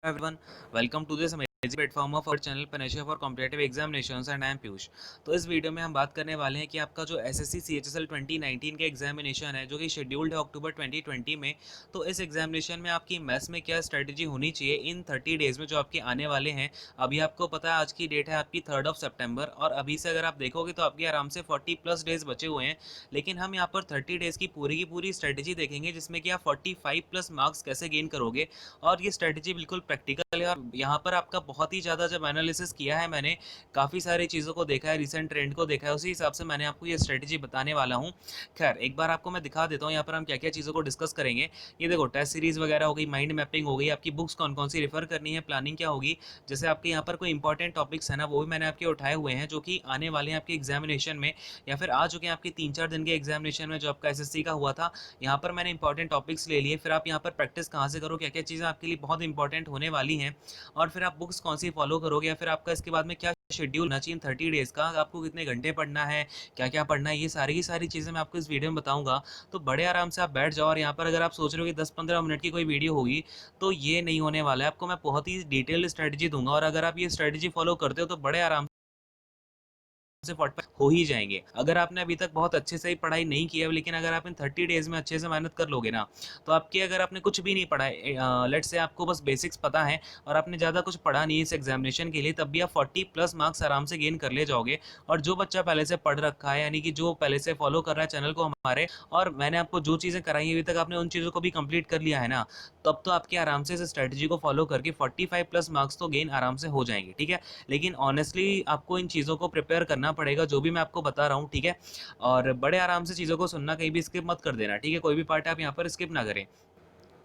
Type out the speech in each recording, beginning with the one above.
Everyone, welcome to this amazing platform of our channel Panesha for Competitive Examinations and I am Piyush. तो इस video में हम बात करने वाले हैं कि आपका जो एसएससी सीएचएसएल 2019 के एग्जामिनेशन है जो कि शेड्यूल्ड है अक्टूबर 2020 में। तो इस एग्जामिनेशन में आपकी मैथ्स में क्या स्ट्रेटजी होनी चाहिए इन 30 डेज़ में जो आपके आने वाले हैं। अभी आपको पता है आज की डेट है आपकी 3 सितंबर और अभी से अगर आप देखोगे तो आपके आराम से 40+ डेज़ बचे हुए हैं। लेकिन हम यहाँ पर 30 डेज़ की पूरी स्ट्रेटजी देखेंगे जिसमें कि आप 45+ मार्क्स कैसे गेन करोगे। और ये स्ट्रेटजी बिल्कुल प्रैक्टिकल है और यहाँ पर आपका बहुत ही ज़्यादा जब एनालिसिस किया है मैंने, काफ़ी सारी चीज़ों को देखा है, रिसेंट ट्रेंड को देखा है, उसी हिसाब से मैंने आपको ये स्ट्रेटजी बताने वाला हूँ। खैर एक बार आपको मैं दिखा देता हूँ यहाँ पर हम क्या क्या चीज़ों को डिस्कस करेंगे। ये देखो टेस्ट सीरीज़ वगैरह हो गई, माइंड मैपिंग हो गई, आपकी बुक्स कौन कौन सी रेफर करनी है, प्लानिंग क्या होगी। जैसे आपके यहाँ पर कोई इंपॉर्टेंट टॉपिक्स है ना, वो भी मैंने आपके उठाए हुए हैं जो कि आने वाले हैं आपके एग्जामिनेशन में या फिर आ चुके हैं आपके 3-4 दिन के एग्जामिनेशन में जो आपका एसएससी का हुआ था। यहाँ पर मैंने इंपॉर्टेंट टॉपिक्स ले लिए, फिर आप यहाँ पर प्रैक्टिस कहाँ से करो, क्या क्या चीज़ें आपके लिए बहुत इंपॉर्टेंट होने वाली हैं और फिर आप बुक्स कौन सी फॉलो करोगे या फिर आपका इसके बाद में क्या शेड्यूल होना चाहिए इन 30 डेज़ का, आपको कितने घंटे पढ़ना है, क्या क्या पढ़ना है, ये सारी की सारी चीज़ें मैं आपको इस वीडियो में बताऊंगा। तो बड़े आराम से आप बैठ जाओ और यहाँ पर अगर आप सोच रहे हो कि 10-15 मिनट की कोई वीडियो होगी तो ये नहीं होने वाला है। आपको मैं बहुत ही डिटेल्ड स्ट्रेटजी दूंगा और अगर आप ये स्ट्रेटजी फॉलो करते हो तो बड़े आराम से 45 हो ही जाएंगे। अगर आपने अभी तक बहुत अच्छे से ही पढ़ाई नहीं की है लेकिन अगर आप इन 30 डेज़ में अच्छे से मेहनत कर लोगे ना, तो आपके अगर आपने कुछ भी नहीं पढ़ा है, लेट्स से आपको बस बेसिक्स पता है और आपने ज़्यादा कुछ पढ़ा नहीं है इस एग्जामिनेशन के लिए, तब भी आप 40+ मार्क्स आराम से गेन कर ले जाओगे। और जो बच्चा पहले से पढ़ रखा है यानी कि जो पहले से फॉलो कर रहा है चैनल को हमारे, और मैंने आपको जो चीज़ें कराई अभी तक आपने उन चीज़ों को भी कंप्लीट कर लिया है ना, तब तो आपके आराम से इस स्ट्रेटजी को फॉलो करके 45+ मार्क्स तो गेन आराम से हो जाएंगे। ठीक है, लेकिन ऑनेस्टली आपको इन चीज़ों को प्रिपेयर करना पड़ेगा जो भी मैं आपको बता रहा हूँ। ठीक है, और बड़े आराम से चीज़ों को सुनना, कहीं भी स्किप मत कर देना। ठीक है, कोई भी पार्ट आप यहाँ पर स्किप ना करें।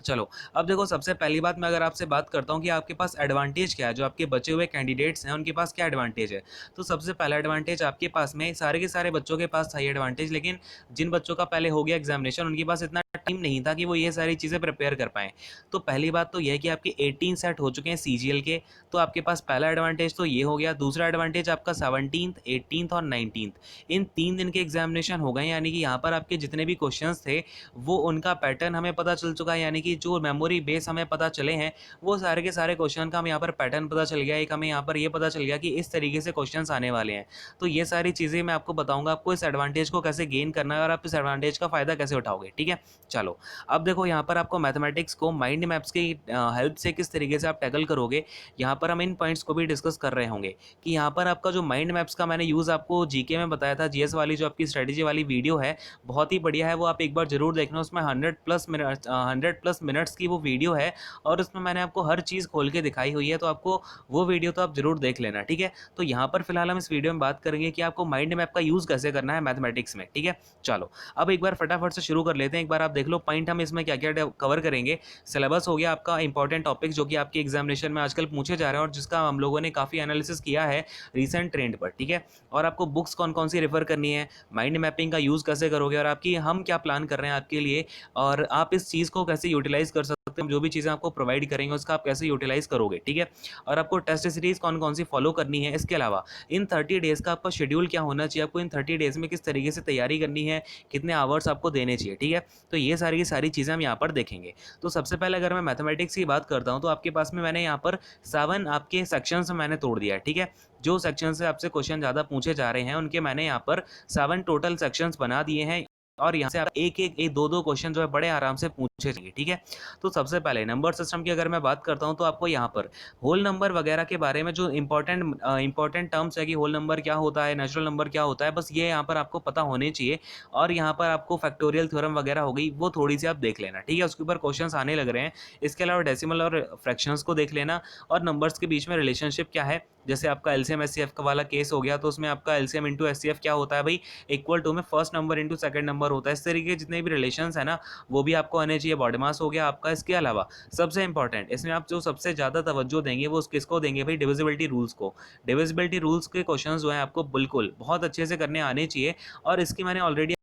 चलो, अब देखो सबसे पहली बात मैं अगर आपसे बात करता हूँ कि आपके पास एडवांटेज क्या है, जो आपके बचे हुए कैंडिडेट्स हैं उनके पास क्या एडवांटेज है। तो सबसे पहला एडवांटेज आपके पास में, सारे के सारे बच्चों के पास था ये एडवांटेज, लेकिन जिन बच्चों का पहले हो गया एग्जामिनेशन उनके पास इतना टाइम नहीं था कि वो ये सारी चीज़ें प्रिपेयर कर पाएँ। तो पहली बात तो ये है कि आपके 18 सेट हो चुके हैं सीजीएल के, तो आपके पास पहला एडवांटेज तो ये हो गया। दूसरा एडवांटेज आपका 17th, 18th और 19th इन 3 दिन के एग्जामिनेशन हो गए, यानी कि यहाँ पर आपके जितने भी क्वेश्चंस थे वो उनका पैटर्न हमें पता चल चुका है, यानी कि जो मेमोरी बेस हमें पता चले हैं वो सारे के सारे क्वेश्चन का हमें यहाँ पर पैटर्न पता चल गया। एक हमें यहाँ पर ये पता चल गया कि इस तरीके से क्वेश्चंस आने वाले हैं। तो ये सारी चीज़ें मैं आपको बताऊंगा आपको इस एडवांटेज को कैसे गेन करना है और आप इस एडवांटेज का फ़ायदा कैसे उठाओगे। ठीक है, चलो अब देखो यहाँ पर आपको मैथमेटिक्स को माइंड मैप्स की हेल्प से किस तरीके से आप टैकल करोगे, यहाँ पर हम इन पॉइंट्स को भी डिस्कस कर रहे होंगे कि यहाँ पर आपका जो माइंड मैप्स का मैंने यूज़ आपको जीके में बताया था, जीएस वाली जो आपकी स्ट्रेटेजी वाली वीडियो है बहुत ही बढ़िया है, वो आप एक बार जरूर देखना। उसमें 100+ मिनट्स की वो वीडियो है और उसमें मैंने आपको हर चीज़ खोल के दिखाई हुई है, तो आपको वो वीडियो तो आप जरूर देख लेना। ठीक है, तो यहाँ पर फिलहाल हम इस वीडियो में बात करेंगे कि आपको माइंड मैप का यूज़ कैसे करना है मैथमेटिक्स में। ठीक है, चलो अब एक बार फटाफट से शुरू कर लेते हैं। एक बार आप देख लो पॉइंट हम इसमें क्या क्या कवर करेंगे। सिलेबस हो गया आपका इंपॉर्टेंट टॉपिक जो कि आपके एग्जामिनेशन में आजकल पूछे जा रहे हैं और जिसका हम लोगों ने काफ़ी एनालिसिस किया है रिसेंट ट्रेंड पर। ठीक है, और आपको बुक्स कौन कौन सी रेफर करनी है, माइंड मैपिंग का यूज़ कैसे करोगे और आपकी हम क्या प्लान कर रहे हैं आपके लिए, और आप इस चीज़ को कैसे यूटिलाइज कर सकते हैं, जो भी चीज़ें आपको प्रोवाइड करेंगे उसका आप कैसे यूटिलाइज करोगे। ठीक है, और आपको टेस्ट सीरीज कौन कौन सी फॉलो करनी है, इसके अलावा इन 30 डेज़ का आपका शेड्यूल क्या होना चाहिए, आपको इन 30 डेज़ में किस तरीके से तैयारी करनी है, कितने आवर्स आपको देने चाहिए। ठीक है, तो ये सारी की सारी चीज़ें हम यहाँ पर देखेंगे। तो सबसे पहले अगर मैं मैथमेटिक्स की बात करता हूँ तो आपके पास में मैंने यहाँ पर 7 आपके सेक्शंस मैंने तोड़ दिया है। ठीक है, जो सेक्शन से आपसे क्वेश्चन ज़्यादा पूछे जा रहे हैं उनके मैंने यहाँ पर 7 टोटल सेक्शंस बना दिए हैं और यहाँ से आप एक दो दो क्वेश्चन जो है बड़े आराम से पूछे जाएंगे। ठीक है, तो सबसे पहले नंबर सिस्टम की अगर मैं बात करता हूँ तो आपको यहाँ पर होल नंबर वगैरह के बारे में जो इंपॉर्टेंट टर्म्स है कि होल नंबर क्या होता है, नेचुरल नंबर क्या होता है, बस ये यहाँ पर आपको पता होने चाहिए। और यहाँ पर आपको फैक्टोरियल थ्योरम वगैरह हो गई वो थोड़ी सी आप देख लेना। ठीक है, उसके ऊपर क्वेश्चन आने लग रहे हैं। इसके अलावा डेसिमल और फ्रैक्शंस को देख लेना और नंबर्स के बीच में रिलेशनशिप क्या है। जैसे आपका एलसीएम एचसीएफ का वाला केस हो गया तो उसमें आपका एलसीएम इंटू एचसीएफ क्या होता है भाई, इक्वल टू में first number into second number होता है। इस तरीके के जितने भी रिलेशंस है ना वो भी आपको आने चाहिए। बॉडी मास हो गया आपका। इसके अलावा सबसे इंपॉर्टेंट इसमें आप जो सबसे ज़्यादा तवज्जो देंगे वो किसको देंगे भाई, डिविजिबिलिटी रूल्स को। डिविजिबिलिटी रूल्स के क्वेश्चंस जो है आपको बिल्कुल बहुत अच्छे से करने आने चाहिए और इसकी मैंने ऑलरेडी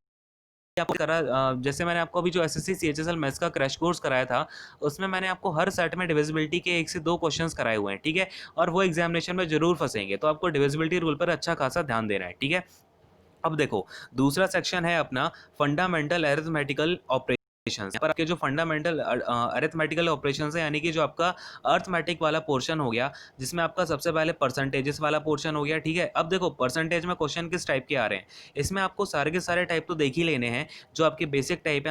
आपको करा, जैसे मैंने आपको अभी जो एसएससी सीएचएसएल मैथ्स का क्रैश कोर्स कराया था उसमें मैंने आपको हर सेट में डिविजिबिलिटी के 1 से 2 क्वेश्चंस कराए हुए हैं। ठीक है, और वो एग्जामिनेशन में जरूर फंसेंगे, तो आपको डिविजिबिलिटी रूल पर अच्छा खासा ध्यान देना है। ठीक है, अब देखो दूसरा सेक्शन है अपना फंडामेंटल अरिथमेटिकल ऑपरेशन। यहाँ पर आपके जो फंडामेंटल अरिथमेटिकल ऑपरेशंस है, यानी कि जो आपका अर्थमेटिक वाला पोर्शन हो गया, जिसमें आपका सबसे पहले परसेंटेजेस वाला पोर्शन हो गया, ठीक है। अब देखो परसेंटेज में क्वेश्चन किस टाइप के आ रहे हैं, इसमें आपको सारे के सारे टाइप तो देख ही लेने हैं। जो आपके बेसिक टाइप है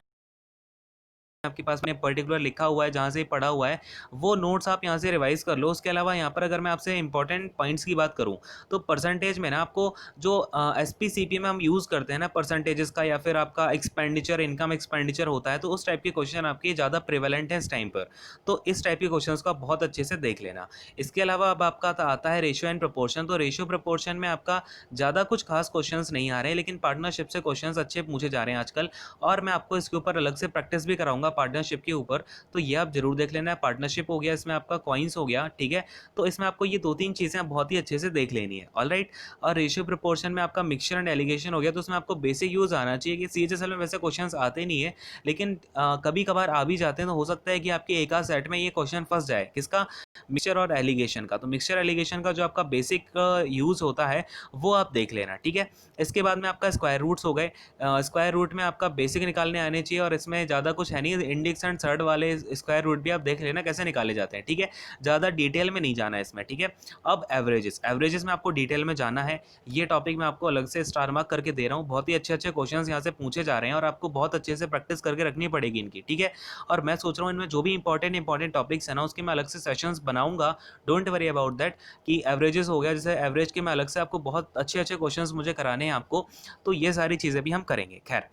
आपके पास में पर्टिकुलर लिखा हुआ है, जहाँ से पढ़ा हुआ है, वो नोट्स आप यहाँ से रिवाइज कर लो। उसके अलावा यहाँ पर अगर मैं आपसे इंपॉर्टेंट पॉइंट्स की बात करूँ, तो परसेंटेज में ना आपको जो एसपीसीपी में हम यूज़ करते हैं ना परसेंटेजेस का, या फिर आपका एक्सपेंडिचर, इनकम एक्सपेंडिचर होता है, तो उस टाइप के क्वेश्चन आपके ज़्यादा प्रिवेलेंट है इस टाइम पर। तो इस टाइप के क्वेश्चन को आप बहुत अच्छे से देख लेना। इसके अलावा अब आपका आता है रेशियो एंड प्रपोर्शन। तो रेशियो प्रपोर्शन में आपका ज़्यादा कुछ खास क्वेश्चन नहीं आ रहे हैं, लेकिन पार्टनरशिप से क्वेश्चन अच्छे पूछे जा रहे हैं आजकल, और मैं आपको इसके ऊपर अलग से प्रैक्टिस भी कराऊंगा पार्टनरशिप के ऊपर। तो ये आप जरूर देख लेना है। पार्टनरशिप हो गया, इसमें आपका कॉइन्स हो गया, ठीक है। तो इसमें आपको ये दो तीन चीज़ें बहुत ही अच्छे से देख लेनी है, ऑलराइट। और रेशियो प्रोपोर्शन में आपका मिक्सचर एंड एलिगेशन हो गया, तो उसमें आपको बेसिक यूज आना चाहिए। कि सीएचएसएल में वैसे क्वेश्चंस आते नहीं है, लेकिन कभी कभार आ भी जाते हैं, तो हो सकता है कि आपके एक आध सेट में ये क्वेश्चन फंस जाए। किसका? मिक्सचर और एलिगेशन का। तो मिक्सचर एलिगेशन का जो आपका बेसिक यूज होता है वो आप देख लेना, ठीक है। इसके बाद में आपका स्क्वायर रूट्स हो गए। स्क्वायर रूट में आपका बेसिक निकालने आने चाहिए, और इसमें ज़्यादा कुछ है नहीं। इंडेक्स एंड थर्ड वाले स्क्वायर रूट भी आप देख लेना कैसे निकाले जाते हैं, ठीक है। ज़्यादा डिटेल में नहीं जाना है इसमें, ठीक है। अब एवरेजेस में आपको डिटेल में जाना है। ये टॉपिक मैं आपको अलग से स्टार मार्क करके दे रहा हूँ। बहुत ही अच्छे अच्छे क्वेश्चंस यहाँ से पूछे जा रहे हैं, और आपको बहुत अच्छे से प्रैक्टिस करके रखनी पड़ेगी इनकी, ठीक है। और मैं सोच रहा हूँ इनमें जो भी इंपॉर्टेंट टॉपिक्स है ना, उसके मैं अलग से सेशंस बनाऊंगा। Don't worry about that. कि एवरेजेस हो गया, जैसे एवरेज के मैं अलग से आपको बहुत अच्छे अच्छे क्वेश्चंस मुझे कराने हैं आपको। तो ये सारी चीज़ें भी हम करेंगे। खैर,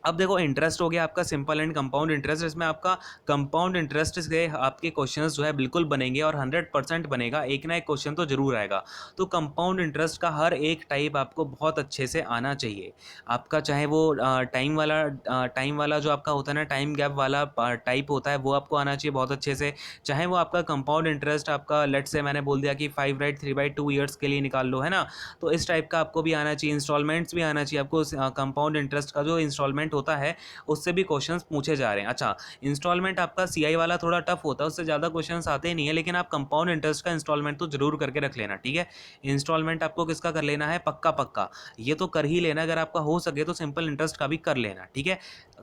अब देखो इंटरेस्ट हो गया आपका सिंपल एंड कंपाउंड इंटरेस्ट। इसमें आपका कंपाउंड इंटरेस्ट से आपके क्वेश्चंस जो है बिल्कुल बनेंगे, और 100% बनेगा। एक ना एक क्वेश्चन तो जरूर आएगा। तो कंपाउंड इंटरेस्ट का हर एक टाइप आपको बहुत अच्छे से आना चाहिए। आपका चाहे वो टाइम वाला जो आपका होता है ना, टाइम गैप वाला टाइप होता है, वो आपको आना चाहिए बहुत अच्छे से। चाहे वो आपका कंपाउंड इंटरेस्ट आपका लेट से मैंने बोल दिया कि 5/3/2 ईयर्स के लिए निकाल लो, है ना। तो इस टाइप का आपको भी आना चाहिए। इंस्टॉलमेंट्स भी आना चाहिए आपको। कंपाउंड इंटरेस्ट का जो इंस्टॉलमेंट होता है, उससे भी क्वेश्चंस पूछे जा रहे हैं। अच्छा, इंस्टॉलमेंट आपका सीआई वाला थोड़ा टफ होता है, उससे ज़्यादा क्वेश्चंस आते नहीं है, लेकिन आप कंपाउंड इंटरेस्ट का इंस्टॉलमेंट तो जरूर करके रख लेना, ठीक है। इंस्टॉलमेंट आपको किसका कर लेना है? पक्का पक्का ये तो कर ही लेना। अगर आपका हो सके तो सिंपल इंटरेस्ट का भी कर लेना, ठीक है।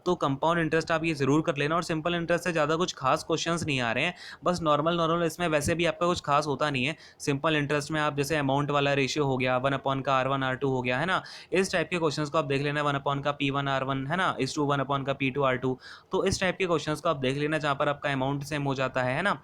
तो कंपाउंड इंटरेस्ट आप ये जरूर कर लेना। और सिंपल इंटरेस्ट से ज़्यादा कुछ खास क्वेश्चंस नहीं आ रहे हैं, बस नॉर्मल नॉर्मल। इसमें वैसे भी आपका कुछ खास होता नहीं है। सिंपल इंटरेस्ट में आप जैसे अमाउंट वाला रेशियो हो गया, 1/r1 r2 हो गया, है ना। इस टाइप के क्वेश्चंस को आप देख लेना। 1/p1r1, है ना, इस टू 1/p2r2। तो इस टाइप के क्वेश्चंस को आप देख लेना, जहाँ पर आपका अमाउंट सेम हो जाता है ना।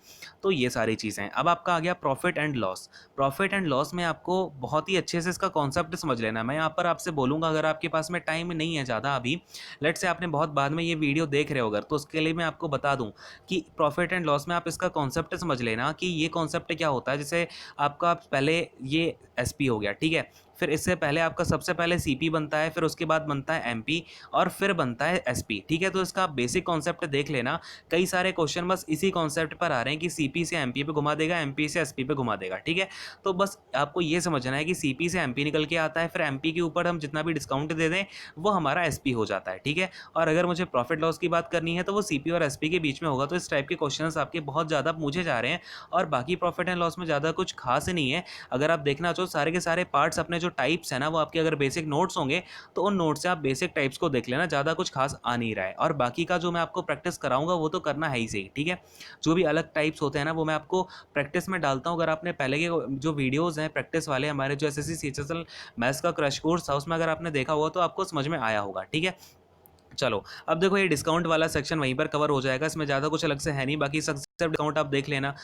तो ये सारी चीज़ें। अब आपका आ गया profit and loss. Profit and loss में आपको बहुत ही अच्छे से इसका कॉन्सेप्ट समझ लेना। मैं यहाँ पर आपसे बोलूँगा, अगर आपके पास में टाइम नहीं है ज़्यादा अभी, लेट से आपने बहुत बाद में ये वीडियो देख रहे हो अगर, तो उसके लिए मैं आपको बता दूँ कि प्रॉफिट एंड लॉस में आप इसका कॉन्सेप्ट समझ लेना कि ये कॉन्सेप्ट क्या होता है। जैसे आपका पहले ये एसपी हो गया, ठीक है। फिर इससे पहले आपका सबसे पहले सीपी बनता है, फिर उसके बाद बनता है एमपी, और फिर बनता है एसपी, ठीक है। तो इसका बेसिक कॉन्सेप्ट देख लेना। कई सारे क्वेश्चन बस इसी कॉन्सेप्ट पर आ रहे हैं कि सीपी से एमपी पे घुमा देगा, एमपी से एसपी पे घुमा देगा, ठीक है। तो बस आपको ये समझना है कि सीपी से एमपी निकल के आता है, फिर एमपी के ऊपर हम जितना भी डिस्काउंट दे दें वो हमारा एसपी हो जाता है, ठीक है। और अगर मुझे प्रॉफिट लॉस की बात करनी है तो वो सीपी और एसपी के बीच में होगा। तो इस टाइप के क्वेश्चंस आपके बहुत ज़्यादा पूछे जा रहे हैं, और बाकी प्रॉफिट एंड लॉस में ज़्यादा कुछ खास नहीं है। अगर आप देखना चाहो सारे के सारे पार्ट्स अपने जो टाइप्स है ना, वो आपके अगर बेसिक नोट्स होंगे तो उन नोट्स से आप बेसिक टाइप्स को देख लेना। ज़्यादा कुछ खास आ नहीं रहा है, और बाकी का जो मैं आपको प्रैक्टिस कराऊंगा वो तो करना है ही सही, ठीक है। जो भी अलग टाइप्स होते हैं ना, वो मैं आपको प्रैक्टिस में डालता हूँ। अगर आपने पहले के जो वीडियोज़ हैं प्रैक्टिस वाले, हमारे जो एसएससी सीएचएसएल मैथ्स का क्रैश कोर्स था, उसमें अगर आपने देखा हुआ तो आपको समझ में आया होगा, ठीक है। चलो, अब देखो ये डिस्काउंट वाला सेक्शन वहीं पर कवर हो जाएगा। इसमें ज़्यादा कुछ अलग से है नहीं। बाकी सक्सेसिव डिस्काउंट आप देख लेना।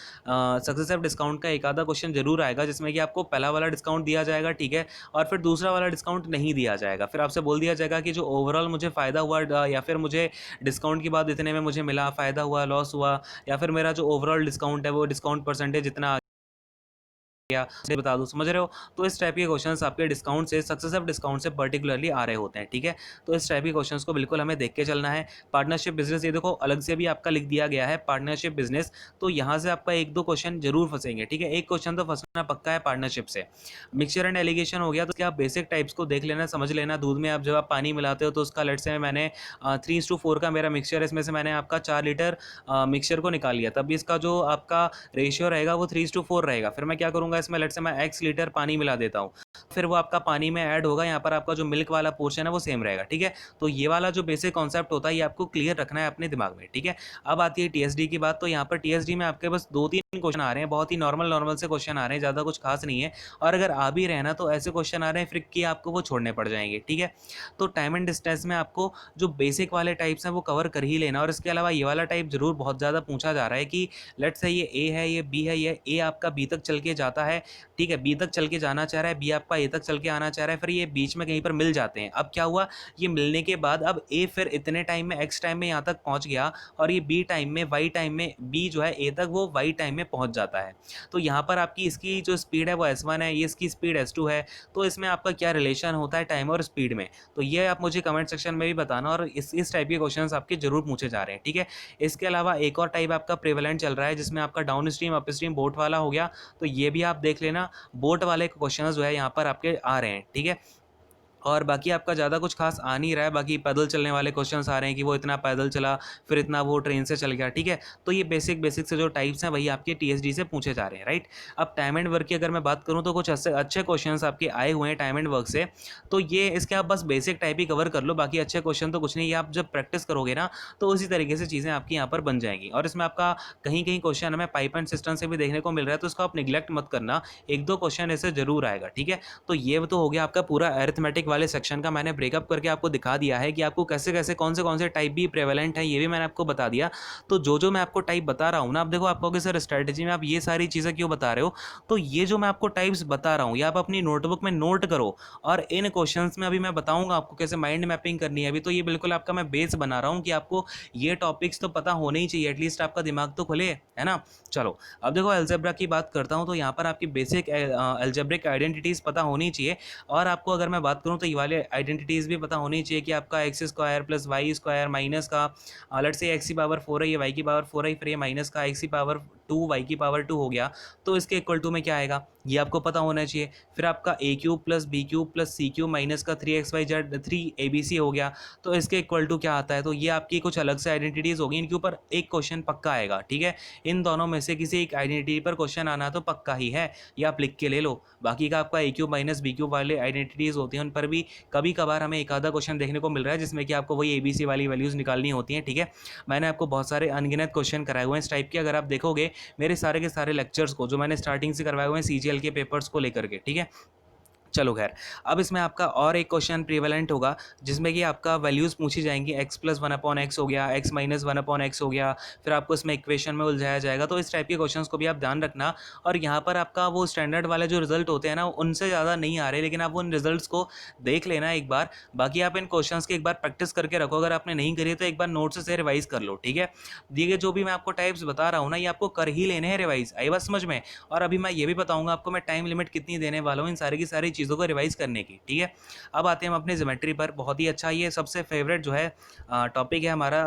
सक्सेसिव डिस्काउंट का एक आधा क्वेश्चन जरूर आएगा, जिसमें कि आपको पहला वाला डिस्काउंट दिया जाएगा, ठीक है, और फिर दूसरा वाला डिस्काउंट नहीं दिया जाएगा। फिर आपसे बोल दिया जाएगा कि जो ओवरऑल मुझे फ़ायदा हुआ, या फिर मुझे डिस्काउंट के बाद इतने में मुझे मिला, फ़ायदा हुआ, लॉस हुआ, या फिर मेरा जो ओवरऑल डिस्काउंट है वो डिस्काउंट परसेंटेज इतना या से बता दूं, समझ रहे हो। तो इस टाइप के क्वेश्चंस आपके डिस्काउंट से, सक्सेसिव डिस्काउंट से पर्टिकुलरली आ रहे होते हैं, ठीक है। तो इस टाइप के क्वेश्चंस को बिल्कुल हमें देख के चलना है। पार्टनरशिप बिजनेस, ये देखो अलग से भी आपका लिख दिया गया है पार्टनरशिप बिजनेस। तो यहाँ से आपका एक दो क्वेश्चन जरूर फंसेंगे, ठीक है। एक क्वेश्चन तो फंसना पक्का है पार्टनरशिप से। मिक्सचर एंड एलिगेशन हो गया, तो क्या आप बेसिक टाइप्स को देख लेना, समझ लेना। दूध में आप जब आप पानी मिलाते हो तो उसका लेट से मैंने 3:4 का मेरा मिक्सचर है, इसमें से मैंने आपका 4 लीटर मिक्सचर को निकाल लिया, तब भी इसका जो आपका रेशियो रहेगा वो 3:4 रहेगा। फिर मैं क्या करूँगा, इसमें लेट से मैं x लीटर पानी मिला देता हूँ, फिर वो आपका पानी में ऐड होगा, यहाँ पर आपका जो मिल्क वाला पोर्शन है वो सेम रहेगा, ठीक है। तो ये वाला जो बेसिक कॉन्सेप्ट होता है ये आपको क्लियर रखना है अपने दिमाग में, ठीक है। अब आती है टीएसडी की बात। तो यहाँ पर टीएसडी में आपके बस 2-3 क्वेश्चन आ रहे हैं, बहुत ही नॉर्मल से क्वेश्चन आ रहे हैं, ज़्यादा कुछ खास नहीं है। और अगर आ भी रहे हैं ना तो ऐसे क्वेश्चन आ रहे हैं फिर कि आपको वो छोड़ने पड़ जाएंगे, ठीक है। तो टाइम एंड डिस्टेंस में आपको जो बेसिक वाले टाइप्स हैं वो कवर कर ही लेना। और इसके अलावा ये वाला टाइप जरूर बहुत ज़्यादा पूछा जा रहा है कि लेट्स से ये ए है, ये बी है, ये ए आपका बी तक चल के जाता है, ठीक है, बी तक चल के जाना चाह रहा है, बी आपका ए तक चल के आना चाह रहा है, फिर ये बीच में कहीं पर मिल जाते हैं। अब क्या हुआ, ये मिलने के बाद अब ए फिर इतने टाइम में एक्स टाइम में यहाँ तक पहुँच गया और ये बी टाइम में वाई टाइम में बी जो है ए तक वो वाई टाइम में पहुँच जाता है। तो यहाँ पर आपकी इसकी जो स्पीड है वो S1 है, ये इसकी स्पीड S2 है। तो इसमें आपका क्या रिलेशन होता है टाइम और स्पीड में, तो ये आप मुझे कमेंट सेक्शन में भी बताना। और इस टाइप के क्वेश्चंस आपके जरूर पूछे जा रहे हैं, ठीक है। इसके अलावा एक और टाइप आपका प्रेवलेंट चल रहा है जिसमें आपका down stream up stream boat वाला हो गया। तो ये भी आप देख लेना, बोट वाले क्वेश्चंस जो है यहाँ पर आपके आ रहे हैं, ठीक है। और बाकी आपका ज़्यादा कुछ खास आ नहीं रहा है। बाकी पैदल चलने वाले क्वेश्चंस आ रहे हैं कि वो इतना पैदल चला, फिर इतना वो ट्रेन से चल गया, ठीक है। तो ये बेसिक से जो टाइप्स हैं वही आपके टीएसडी से पूछे जा रहे हैं, राइट। अब टाइम एंड वर्क की अगर मैं बात करूँ तो कुछ अच्छे क्वेश्चंस आपके आए हुए हैं टाइम एंड वर्क से। तो ये इसके आप बस बेसिक टाइप ही कवर कर लो, बाकी अच्छे क्वेश्चन तो कुछ नहीं। ये आप जब प्रैक्टिस करोगे ना तो उसी तरीके से चीज़ें आपकी यहाँ पर बन जाएंगी। और इसमें आपका कहीं कहीं क्वेश्चन हमें पाइप एंड सिस्टम से भी देखने को मिल रहा है, तो इसको आप निगलेक्ट मत करना, 1-2 क्वेश्चन ऐसे जरूर आएगा, ठीक है। तो ये तो हो गया आपका पूरा अरिथमेटिक वाले सेक्शन का। मैंने ब्रेकअप करके आपको दिखा दिया है कि आपको कैसे कैसे कौन से टाइप भी प्रेवलेंट है, ये भी मैंने आपको बता दिया। तो जो मैं आपको टाइप बता रहा हूँ ना, आप देखो आप कहोगे सर स्ट्रेटेजी में आप ये सारी चीज़ें क्यों बता रहे हो, तो ये जो मैं आपको टाइप्स बता रहा हूँ ये आप अपनी नोटबुक में नोट करो। और इन क्वेश्चंस में अभी मैं बताऊंगा आपको कैसे माइंड मैपिंग करनी है। अभी तो ये बिल्कुल आपका मैं बेस बना रहा हूँ कि आपको ये टॉपिक्स तो पता होने ही चाहिए, एटलीस्ट आपका दिमाग तो खुले, है ना। चलो अब देखो अलजेब्रा की बात करता हूँ। तो यहाँ पर आपकी बेसिक अलजेब्रिक आइडेंटिटीज़ पता होनी चाहिए। और आपको अगर मैं बात करूँ तो ये वाले आइडेंटिटीज़ भी पता होनी चाहिए कि आपका X square plus Y square minus का लेट से एक्स की पावर 4 है, ये वाई की पावर 4 है, फिर ये माइनस का एक्स की पावर 2 वाई की पावर 2 हो गया। तो इसके इक्वल टू में क्या आएगा ये आपको पता होना चाहिए। फिर आपका a cube plus b cube plus c cube minus का 3xyz 3abc हो गया। तो इसके इक्वल टू क्या आता है, तो ये आपकी कुछ अलग से आइडेंटिटीज़ होगी, इनके ऊपर एक क्वेश्चन पक्का आएगा, ठीक है। इन दोनों में से किसी एक आइडेंटिटी पर क्वेश्चन आना तो पक्का ही है, ये आप लिख के ले लो। बाकी का आपका a cube minus B cube वाले आइडेंटिटीज़ होती हैं, उन पर भी कभी कभार हमें एक आधा क्वेश्चन देखने को मिल रहा है जिसमें कि आपको वही ABC वाली वैल्यूज़ निकालनी होती हैं, ठीक है। मैंने आपको बहुत सारे अनगिनत क्वेश्चन कराए हुए हैं इस टाइप के। अगर आप देखोगे मेरे सारे के सारे लेक्चर्स को जो मैंने स्टार्टिंग से करवाए हुए हैं CGL के पेपर्स को लेकर के, ठीक है। चलो खैर, अब इसमें आपका और एक क्वेश्चन प्रीवेलेंट होगा जिसमें कि आपका वैल्यूज़ पूछी जाएंगी, x प्लस 1/x हो गया, x माइनस 1/x हो गया, फिर आपको इसमें इक्वेशन में उलझाया जाएगा। तो इस टाइप के क्वेश्चंस को भी आप ध्यान रखना। और यहाँ पर आपका वो स्टैंडर्ड वाले जो रिजल्ट होते हैं ना उनसे ज़्यादा नहीं आ रहे, लेकिन आप उन रिजल्ट्स को देख लेना एक बार। बाकी आप इन क्वेश्चंस की एक बार प्रैक्टिस करके रखो, अगर आपने नहीं करी तो एक बार नोट्स से रिवाइज कर लो, ठीक है। दिए गए जो भी मैं आपको टाइप्स बता रहा हूँ ना ये आपको कर ही लेने हैं रिवाइज, आई बात समझ में। और अभी मैं ये भी बताऊँगा आपको मैं टाइम लिमिट कितनी देने वाला हूँ इन सारी की सारी चीज़ों को रिवाइज करने की, ठीक है। अब आते हैं हम अपने ज्योमेट्री पर। बहुत ही अच्छा ये सबसे फेवरेट जो है टॉपिक है हमारा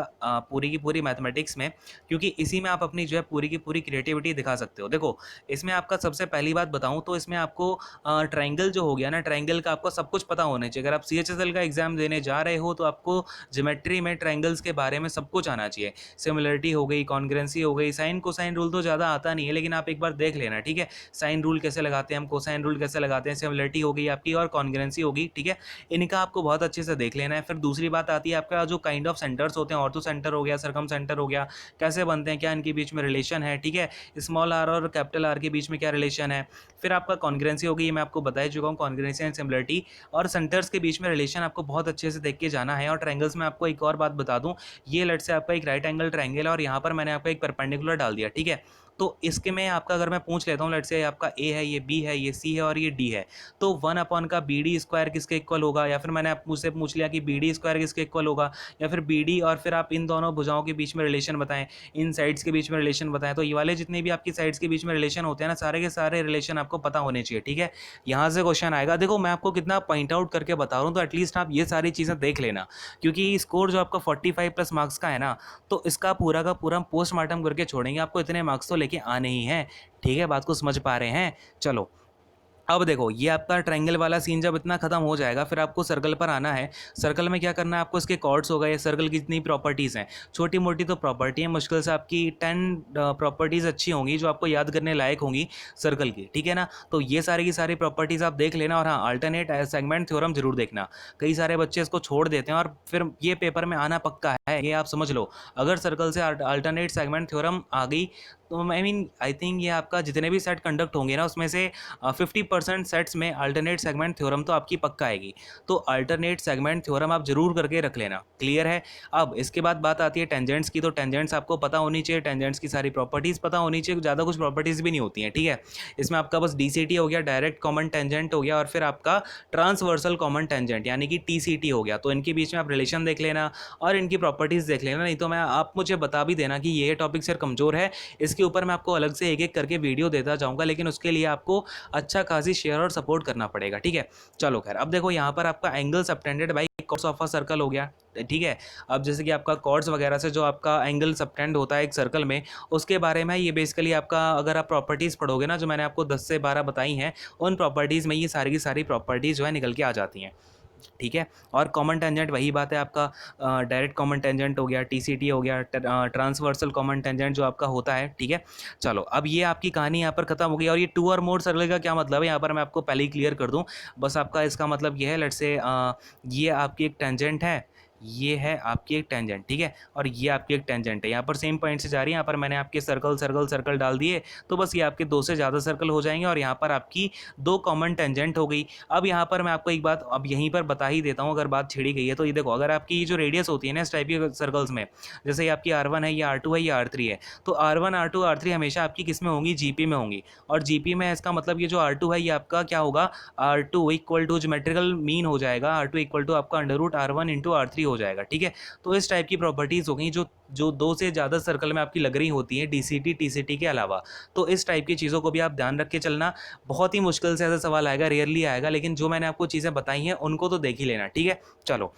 पूरी की पूरी मैथमेटिक्स में, क्योंकि इसी में आप अपनी जो है पूरी की पूरी क्रिएटिविटी दिखा सकते हो। देखो इसमें आपका सबसे पहली बात बताऊं तो इसमें आपको ट्राइंगल जो हो गया ना, ट्राइंगल का आपको सब कुछ पता होना चाहिए। अगर आप CHSL का एग्जाम देने जा रहे हो तो आपको ज्योमेट्री में ट्राइंगल्स के बारे में सब कुछ आना चाहिए। सिमिलरिटी हो गई, कॉन्ग्रुएंसी हो गई, साइन कोसाइन रूल तो ज़्यादा आता नहीं है लेकिन आप एक बार देख लेना, ठीक है। साइन रूल कैसे लगाते हैं हम, कोसाइन रूल कैसे लगाते हैं, सिमिलरिटी हो गई आपकी और कॉन्ग्रुएंसी होगी, ठीक है। इनका आपको बहुत अच्छे से देख लेना है। फिर दूसरी बात आती है आपका जो काइंड ऑफ सेंटर्स होते हैं, ऑर्थो सेंटर हो गया, सर्कम सेंटर हो गया, कैसे बनते हैं, क्या इनके बीच में रिलेशन है, ठीक है। स्मॉल आर और कैपिटल आर के बीच में क्या रिलेशन है। फिर आपका कॉन्ग्रुएंसी हो गई, मैं आपको बता चुका हूँ, कॉन्ग्रुएंसी एंड सिमिलरिटी। और सेंटर्स के बीच में रिलेशन आपको बहुत अच्छे से देख के जाना है। और ट्रायंगल्स में आपको एक और बात बता दूं, ये लेट से आपका एक राइट एंगल ट्रायंगल है और यहाँ पर मैंने आपका एक परपेंडिकुलर डाल दिया, ठीक है। तो इसके में आपका अगर मैं पूछ लेता हूँ लेट से आपका A है, ये B है, ये C है और ये D है, तो 1 का BD स्क्वायर किसके इक्वल होगा। या फिर मैंने आप मुझसे पूछ लिया कि BD स्क्वायर किसके इक्वल होगा, या फिर BD और फिर आप इन दोनों भुजाओं के बीच में रिलेशन बताएं, इन साइड्स के बीच में रिलेशन बताएं। तो ये वाले जितने भी आपकी साइड्स के बीच में रिलेशन होते हैं ना, सारे के सारे रिलेशन आपको पता होने चाहिए, ठीक है। यहाँ से क्वेश्चन आएगा। देखो मैं आपको कितना पॉइंट आउट करके बता रहा हूँ, तो एटलीस्ट आप ये सारी चीज़ें देख लेना, क्योंकि स्कोर जो आपका 45 प्लस मार्क्स का है ना, तो इसका पूरा का पूरा पोस्टमार्टम करके छोड़ेंगे, आपको इतने मार्क्स तो लेके आने ही हैं, ठीक है। बात को समझ पा रहे हैं। चलो अब देखो ये आपका ट्रायंगल वाला सीन जब इतना खत्म हो जाएगा, फिर आपको सर्कल पर आना है। सर्कल में क्या करना है आपको, इसके कॉर्ड्स हो गए, सर्कल की जितनी प्रॉपर्टीज़ हैं, छोटी मोटी तो प्रॉपर्टी है, मुश्किल से आपकी 10 प्रॉपर्टीज़ अच्छी होंगी जो आपको याद करने लायक होंगी सर्कल की, ठीक है ना। तो ये सारी की सारी प्रॉपर्टीज़ आप देख लेना। और हाँ, अल्टरनेट सेगमेंट थ्योरम जरूर देखना। कई सारे बच्चे इसको छोड़ देते हैं और फिर ये पेपर में आना पक्का है, ये आप समझ लो। अगर सर्कल से अल्टरनेट सेगमेंट थ्योरम आ गई तो आई थिंक ये आपका जितने भी सेट कंडक्ट होंगे ना, उसमें से 50% सेट्स में अल्टरनेट सेगमेंट थ्योरम तो आपकी पक्का आएगी। तो अल्टरनेट सेगमेंट थ्योरम आप जरूर करके रख लेना। क्लियर है। अब इसके बाद बात आती है टेंजेंट्स की। तो टेंजेंट्स आपको पता होनी चाहिए, टेंजेंट्स की सारी प्रॉपर्टीज़ पता होनी चाहिए, ज़्यादा कुछ प्रॉपर्टीज़ भी नहीं होती हैं, ठीक है। इसमें आपका बस DCT हो गया, डायरेक्ट कॉमन टेंजेंट हो गया, और फिर आपका ट्रांसवर्सल कॉमन टेंजेंट यानी कि TCT हो गया। तो इनके बीच में आप रिलेशन देख लेना और इनकी प्रॉपर्टीज़ देख लेना। नहीं तो मैं आप मुझे बता भी देना कि ये टॉपिक सर कमज़ोर है, इसके ऊपर मैं आपको अलग से एक एक करके वीडियो देता जाऊँगा, लेकिन उसके लिए आपको अच्छा खासी शेयर और सपोर्ट करना पड़ेगा, ठीक है। चलो खैर, अब देखो यहाँ पर आपका angle subtended by chords of a circle हो गया, ठीक है। अब जैसे कि आपका कॉर्ड्स वगैरह से जो आपका एंगल सबटेंड होता है एक सर्कल में, उसके बारे में ये बेसिकली आपका, अगर आप प्रॉपर्टीज़ पढ़ोगे ना, जो मैंने आपको 10 से 12 बताई हैं, उन प्रॉपर्टीज़ में ये सारी की सारी प्रॉपर्टीज़ जो है निकल के आ जाती हैं, ठीक है। और कॉमन टेंजेंट वही बात है आपका, डायरेक्ट कॉमन टेंजेंट हो गया, TCT हो गया, ट्रांसवर्सल कॉमन टेंजेंट जो आपका होता है, ठीक है। चलो, अब ये आपकी कहानी यहाँ पर खत्म हो गई। और ये टू और मोर सर्कल का क्या मतलब है, यहाँ पर मैं आपको पहले ही क्लियर कर दूँ। बस आपका इसका मतलब ये है, लेट्स से ये आपकी एक टेंजेंट है, ये है आपकी एक टेंजेंट, ठीक है, और ये आपकी एक टेंजेंट है। यहाँ पर सेम पॉइंट से जा रही है, यहाँ पर मैंने आपके सर्कल सर्कल सर्कल डाल दिए, तो बस ये आपके 2 से ज़्यादा सर्कल हो जाएंगे, और यहाँ पर आपकी 2 कॉमन टेंजेंट हो गई। अब यहाँ पर मैं आपको एक बात अब यहीं पर बता ही देता हूँ, अगर बात छिड़ी गई है तो। ये देखो, अगर आपकी ये जो रेडियस होती है ना इस टाइप की सर्कल्स में, जैसे ये आपकी R1 है, ये R2 है, ये R3 है, तो R1 R2 R3 हमेशा आपकी किस में होंगी, GP में होंगी। और GP में इसका मतलब ये जो R2 है, ये आपका क्या होगा, R2 equal to geometrical mean हो जाएगा, R2 इक्वल टू आपका √R1 इंटू R3 हो जाएगा, ठीक है। तो इस टाइप की प्रॉपर्टीज़ हो गई जो जो 2 से ज़्यादा सर्कल में आपकी लग रही होती हैं, DCT TCT के अलावा। तो इस टाइप की चीज़ों को भी आप ध्यान रख के चलना। बहुत ही मुश्किल से ऐसा सवाल आएगा, रेयरली आएगा, लेकिन जो मैंने आपको चीज़ें बताई हैं उनको तो देख ही लेना, ठीक है। चलो,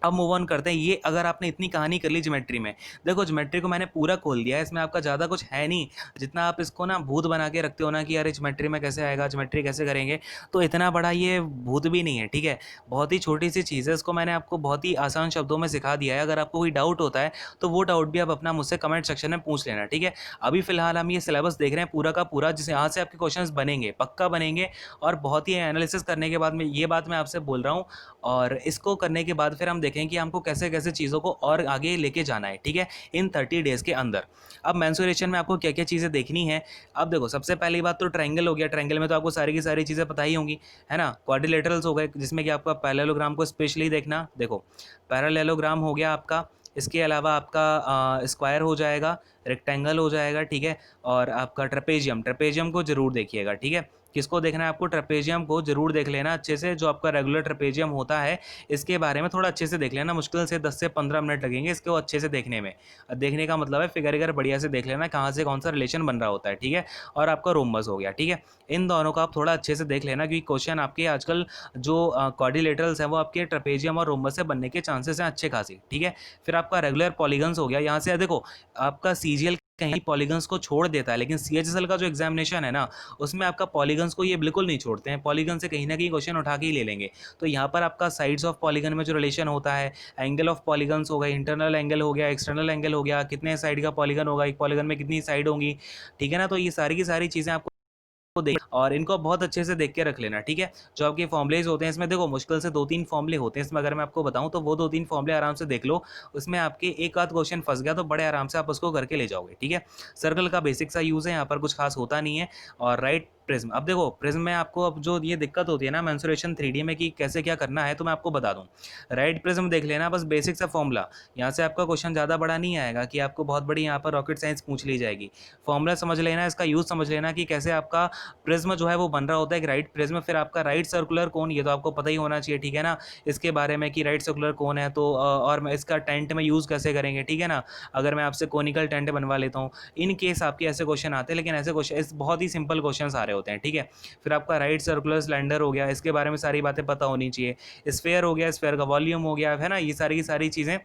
अब मूव ऑन करते हैं। ये अगर आपने इतनी कहानी कर ली ज्योमेट्री में, देखो ज्योमेट्री को मैंने पूरा खोल दिया है, इसमें आपका ज़्यादा कुछ है नहीं। जितना आप इसको ना भूत बना के रखते हो ना कि अरे ज्योमेट्री में कैसे आएगा, ज्योमेट्री कैसे करेंगे, तो इतना बड़ा ये भूत भी नहीं है, ठीक है। बहुत ही छोटी सी चीज़ है, इसको मैंने आपको बहुत ही आसान शब्दों में सिखा दिया है। अगर आपको कोई डाउट होता है तो वो डाउट भी आप अपना मुझसे कमेंट सेक्शन में पूछ लेना, ठीक है। अभी फिलहाल हम ये सिलेबस देख रहे हैं पूरा का पूरा, जिसे यहाँ से आपके क्वेश्चंस बनेंगे, पक्का बनेंगे। और बहुत ही एनालिसिस करने के बाद में ये बात मैं आपसे बोल रहा हूँ, और इसको करने के बाद फिर हम देखें कि हमको कैसे कैसे चीज़ों को और आगे लेके जाना है, ठीक है, इन 30 डेज़ के अंदर। अब मेंसुरेशन में आपको क्या क्या चीज़ें देखनी है। अब देखो, सबसे पहली बात तो ट्रायंगल हो गया। ट्रायंगल में तो आपको सारी की सारी चीज़ें पता ही होंगी, है ना। क्वाड्रिलेटरल्स हो गए, जिसमें कि आपका पैरेललोग्राम को स्पेशली देखना। देखो, पैरेललोग्राम हो गया आपका, इसके अलावा आपका स्क्वायर हो जाएगा, रेक्टेंगल हो जाएगा, ठीक है, और आपका ट्रेपेजियम, ट्रेपेजियम को जरूर देखिएगा, ठीक है। किसको देखना है आपको, ट्रेपेजियम को जरूर देख लेना अच्छे से। जो आपका रेगुलर ट्रेपेजियम होता है, इसके बारे में थोड़ा अच्छे से देख लेना। मुश्किल से 10 से 15 मिनट लगेंगे इसको अच्छे से देखने में। देखने का मतलब है फिगर बढ़िया से देख लेना, कहाँ से कौन सा रिलेशन बन रहा होता है, ठीक है। और आपका रोम्बस हो गया, ठीक है। इन दोनों को आप थोड़ा अच्छे से देख लेना, क्योंकि क्वेश्चन आपके आजकल जो क्वाड्रिलेटरल्स हैं वो आपके ट्रेपेजियम और रोम्बस से बनने के चांसेस हैं अच्छे खासी, ठीक है। फिर आपका रेगुलर पॉलीगन्स हो गया। यहाँ से देखो, आपका CGL कहीं पॉलीगन्स को छोड़ देता है, लेकिन CHSL का जो एग्जामिनेशन है ना, उसमें आपका पॉलीगन्स को ये बिल्कुल नहीं छोड़ते हैं। पॉलीगन से कहीं ना कहीं क्वेश्चन उठा के ही ले लेंगे। तो यहाँ पर आपका साइड्स ऑफ पॉलीगन में जो रिलेशन होता है, एंगल ऑफ पॉलीगन्स हो गए, इंटरनल एंगल हो गया, एक्सटर्नल एंगल हो गया, कितने साइड का पॉलीगन होगा, एक पॉलीगन में कितनी साइड होंगी, ठीक है ना। तो ये सारी की सारी चीज़ें आपको देख, और इनको बहुत अच्छे से देख के रख लेना, ठीक है। जो आपके फॉर्मुलेज होते हैं इसमें, देखो मुश्किल से 2-3 फॉर्मुले होते हैं इसमें, अगर मैं आपको बताऊं तो वो 2-3 फॉर्मुले आराम से देख लो। उसमें आपके एक आध क्वेश्चन फंस गया तो बड़े आराम से आप उसको करके ले जाओगे, ठीक है। सर्कल का बेसिक सा यूज़ है, यहाँ पर कुछ खास होता नहीं है। और राइट प्रिज्म, अब देखो प्रिज्म में आपको अब जो ये दिक्कत होती है ना मेंसुरेशन 3D में कि कैसे क्या करना है, तो मैं आपको बता दूं। राइट प्रिज्म देख लेना, बस बेसिक सा फॉर्मूला। यहाँ से आपका क्वेश्चन ज़्यादा बड़ा नहीं आएगा कि आपको बहुत बड़ी यहाँ पर रॉकेट साइंस पूछ ली जाएगी। फॉर्मूला समझ लेना, इसका यूज़ समझ लेना कि कैसे आपका प्रिज्म जो है वो बन रहा होता है, एक राइट प्रिज्म। फिर आपका राइट सर्कुलर कोन, ये तो आपको पता ही होना चाहिए, ठीक है ना, इसके बारे में कि राइट सर्कुलर कोन है तो और मैं इसका टेंट में यूज़ कैसे करेंगे, ठीक है ना। अगर मैं आपसे कोनिकल टेंट बनवा लेता हूँ, इन केस आपके ऐसे क्वेश्चन आते हैं, लेकिन ऐसे क्वेश्चन बहुत ही सिंपल क्वेश्चन आ रहे होते हैं, ठीक है। फिर आपका राइट सर्कुलर सिलेंडर हो गया, इसके बारे में सारी बातें पता होनी चाहिए। स्फेयर हो गया, स्फेयर का वॉल्यूम हो गया, है ना। ये सारी की सारी चीज़ें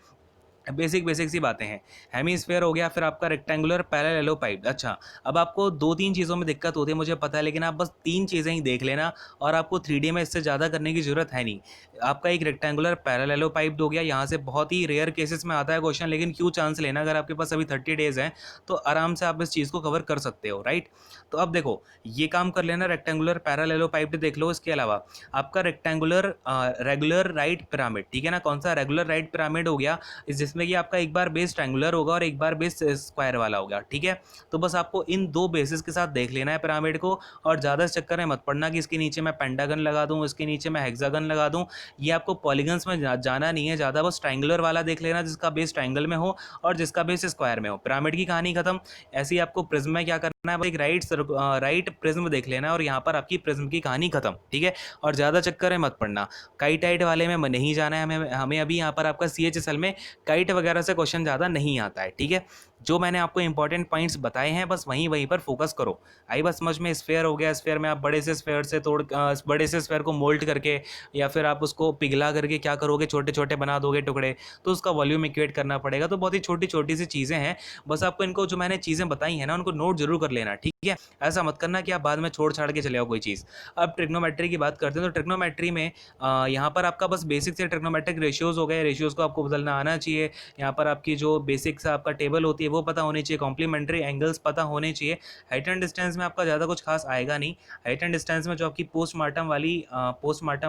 बेसिक बेसिक सी बातें हैं। हेमीस्फेयर हो गया, फिर आपका रेक्टेंगुलर पैरेललोपाइड। अच्छा, अब आपको 2-3 चीज़ों में दिक्कत होती है मुझे पता है, लेकिन आप बस 3 चीज़ें ही देख लेना और आपको 3D में इससे ज़्यादा करने की ज़रूरत है नहीं। आपका एक रेक्टेंगुलर पैरेललोपाइड हो गया, यहाँ से बहुत ही रेयर केसेस में आता है क्वेश्चन, लेकिन क्यों चांस लेना, अगर आपके पास अभी 30 डेज़ हैं तो आराम से आप इस चीज़ को कवर कर सकते हो, राइट। तो अब देखो, ये काम कर लेना, रेक्टेंगुलर पैरेललोपाइड देख लो। इसके अलावा आपका रेक्टेंगुलर रेगुलर राइट पिरामिड, ठीक है ना। कौन सा? रेगुलर राइट पिरामिड हो गया, जिसमें कि आपका एक बार बेस ट्रायंगुलर होगा और एक बार बेस स्क्वायर वाला होगा, ठीक है। तो बस आपको इन 2 बेसिस के साथ देख लेना है पिरामिड को, और ज़्यादा इस चक्कर में मत पड़ना कि इसके नीचे मैं पेंटागन लगा दूं, इसके नीचे मैं हेक्सागन लगा दूं। ये आपको पॉलीगन्स में जाना नहीं है ज़्यादा, बस ट्रायंगुलर वाला देख लेना जिसका बेस ट्रायंगल में हो और जिसका बेस स्क्वायर में हो। पिरामिड की कहानी खत्म। ऐसे ही आपको प्रिज्म में क्या करना है, बस एक राइट प्रिज्म देख लेना है और यहाँ पर आपकी प्रिज्म की कहानी खत्म, ठीक है। और ज़्यादा चक्कर में मत पड़ना। काइटाइड वाले में नहीं जाना है हमें। हमें अभी यहाँ पर आपका CHSL में काइट वगैरह से क्वेश्चन ज़्यादा नहीं आता है, ठीक है। जो मैंने आपको इंपॉर्टेंट पॉइंट्स बताए हैं बस वहीं पर फोकस करो। आई बस समझ में। स्फेयर हो गया, स्फेयर में आप बड़े से स्फेयर से बड़े से स्फेयर को मोल्ड करके या फिर आप उसको पिघला करके क्या करोगे, छोटे छोटे बना दोगे टुकड़े, तो उसका वॉल्यूम इक्वेट करना पड़ेगा। तो बहुत ही छोटी छोटी सी चीज़ें हैं, बस आपको इनको जो मैंने चीज़ें बताई हैं ना उनको नोट जरूर कर लेना, ठीक है। ऐसा मत करना कि आप बाद में छोड़ छाड़ के चले आओ कोई चीज़। अब ट्रिग्नोमेट्री की बात करते हैं, तो ट्रिग्नोमेट्री में यहाँ पर आपका बस बेसिक से ट्रिग्नोमेट्रिक रेशियोज़ हो गए, रेशियोज़ को आपको बदलना आना चाहिए। यहाँ पर आपकी जो बेसिक से आपका टेबल होती है वो पता होनी चाहिए, कॉम्प्लीमेंट्री एंगल्स पता होने चाहिए। हाइट एंड डिस्टेंस में आपका ज़्यादा कुछ खास आएगा नहीं। हाइट एंड डिस्टेंस में जो आपकी पोस्टमार्टम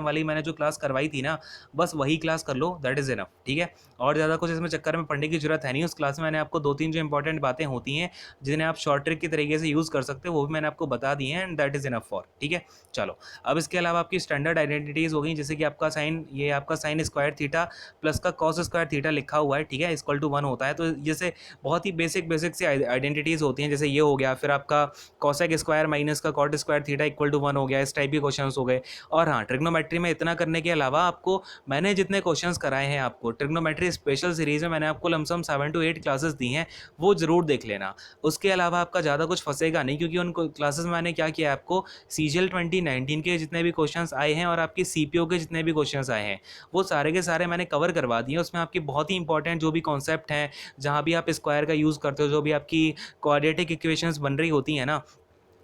वाली मैंने जो क्लास करवाई थी ना, बस वही क्लास कर लो, दैट इज़ इनफ, ठीक है। और ज़्यादा कुछ इसमें चक्कर में पढ़ने की जरूरत है नहीं। उस क्लास में मैंने आपको 2-3 जो इंपॉर्टेंट बातें होती हैं जिन्हें आप शॉर्ट ट्रिक के तरीके से यूज़ कर सकते हो, वो भी मैंने आपको बता दी हैं, and that is enough for, ठीक है। चलो, अब इसके अलावा आपकी स्टैंडर्ड आइडेंटिटीज़ हो गई, जैसे कि आपका साइन, ये आपका साइन स्क्वायर थीटा प्लस का कॉस स्क्वायर थीटा लिखा हुआ है, ठीक है, इक्वल टू 1 होता है। तो जैसे बहुत ही बेसिक से आइडेंटिटीज़ होती हैं, जैसे ये हो गया, फिर आपका कॉसेक स्क्वायर माइनस का cot square theta equal to 1 हो गया, इस टाइप के क्वेश्चंस हो गए। और हाँ, ट्रिग्नोमेट्री में इतना करने के अलावा आपको मैंने जितने क्वेश्चंस कराए हैं आपको ट्रिग्नोमेट्री स्पेशल सीरीज़ में, मैंने आपको लमसम 7 to 8 क्लासेस दी हैं, वो ज़रूर देख लेना। उसके अलावा आपका ज़्यादा कुछ फंसेगा नहीं, क्योंकि उन क्लासेस में मैंने क्या किया, आपको CGL 2019 के जितने भी क्वेश्चंस आए हैं और आपकी CPO के जितने भी क्वेश्चंस आए हैं वो सारे के सारे मैंने कवर करवा दिए। उसमें आपकी बहुत ही इंपॉर्टेंट जो भी कॉन्सेप्ट हैं, जहाँ भी आप स्क्वायर का यूज़ करते हो, जो भी आपकी क्वाड्रेटिक इक्वेशंस बन रही होती हैं ना,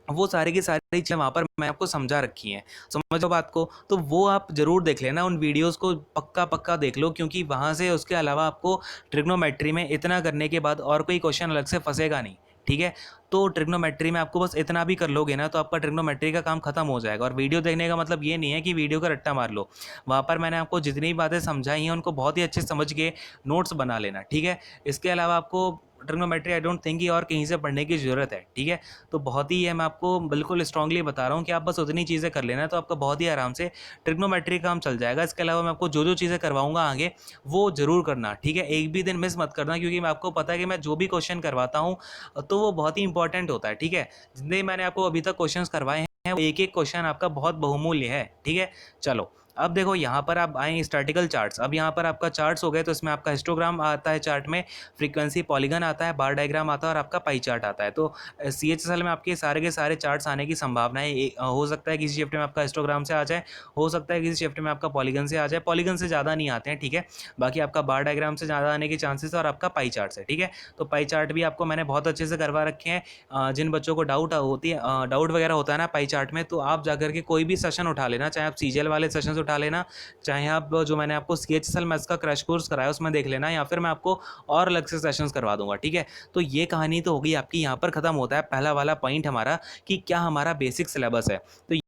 वो सारी की सारी चीज़ें वहाँ पर मैं आपको समझा रखी हैं। समझो बात को, तो वो आप ज़रूर देख लेना, उन वीडियोस को पक्का देख लो, क्योंकि वहाँ से उसके अलावा आपको ट्रिग्नोमेट्री में इतना करने के बाद और कोई क्वेश्चन अलग से फंसेगा नहीं, ठीक है। तो ट्रिग्नोमेट्री में आपको बस इतना भी कर लोगे ना तो आपका ट्रिग्नोमेट्री का काम खत्म हो जाएगा। और वीडियो देखने का मतलब ये नहीं है कि वीडियो का रट्टा मार लो। वहाँ पर मैंने आपको जितनी भी बातें समझाई हैं उनको बहुत ही अच्छे से समझ के नोट्स बना लेना, ठीक है। इसके अलावा आपको ट्रिग्नोमेट्री आई डोंट थिंक कि और कहीं से पढ़ने की ज़रूरत है, ठीक है। तो बहुत ही है, मैं आपको बिल्कुल स्ट्रांगली बता रहा हूँ कि आप बस उतनी चीज़ें कर लेना, तो आपका बहुत ही आराम से ट्रिग्नोमेट्री का काम चल जाएगा। इसके अलावा मैं आपको जो जो चीज़ें करवाऊंगा आगे वो ज़रूर करना, ठीक है। एक भी दिन मिस मत करना, क्योंकि मैं आपको पता है कि मैं जो भी क्वेश्चन करवाता हूँ तो वो बहुत ही इंपॉर्टेंट होता है, ठीक है। जितने मैंने आपको अभी तक क्वेश्चन करवाए हैं वो एक एक क्वेश्चन आपका बहुत बहुमूल्य है, ठीक है। चलो, अब देखो यहाँ पर आप आए स्टैटिकल चार्ट्स। अब यहाँ पर आपका चार्ट्स हो गए, तो इसमें आपका हिस्टोग्राम आता है चार्ट में, फ्रीक्वेंसी पॉलीगन आता है, बार डायग्राम आता है और आपका पाई चार्ट आता है। तो CHSL में आपके सारे के सारे चार्ट्स आने की संभावना है। हो सकता है किसी शिफ्ट में आपका हिस्टोग्राम से आ जाए, हो सकता है किसी शिफ्ट में आपका पॉलीगन से आ जाए। पॉलीगन से ज़्यादा नहीं आते हैं, ठीक है। बाकी आपका बार डायग्राम से ज़्यादा आने के चांसेस है और आपका पाई चार्ट से, ठीक है। तो पाई चार्ट भी आपको मैंने बहुत अच्छे से करवा रखे हैं। जिन बच्चों को डाउट वगैरह होता है ना पाई चार्ट में, तो आप जाकर के कोई भी सेशन उठा लेना, चाहे आप CGL वाले सेशन उठा लेना, चाहे आप जो मैंने आपको CHSL मैथ्स का क्रैश कोर्स कराया उसमें देख लेना, या फिर मैं आपको और अलग से सेशंस करवा दूंगा, ठीक है। तो ये कहानी तो होगी आपकी। यहाँ पर खत्म होता है पहला वाला पॉइंट हमारा कि क्या हमारा बेसिक सिलेबस है। तो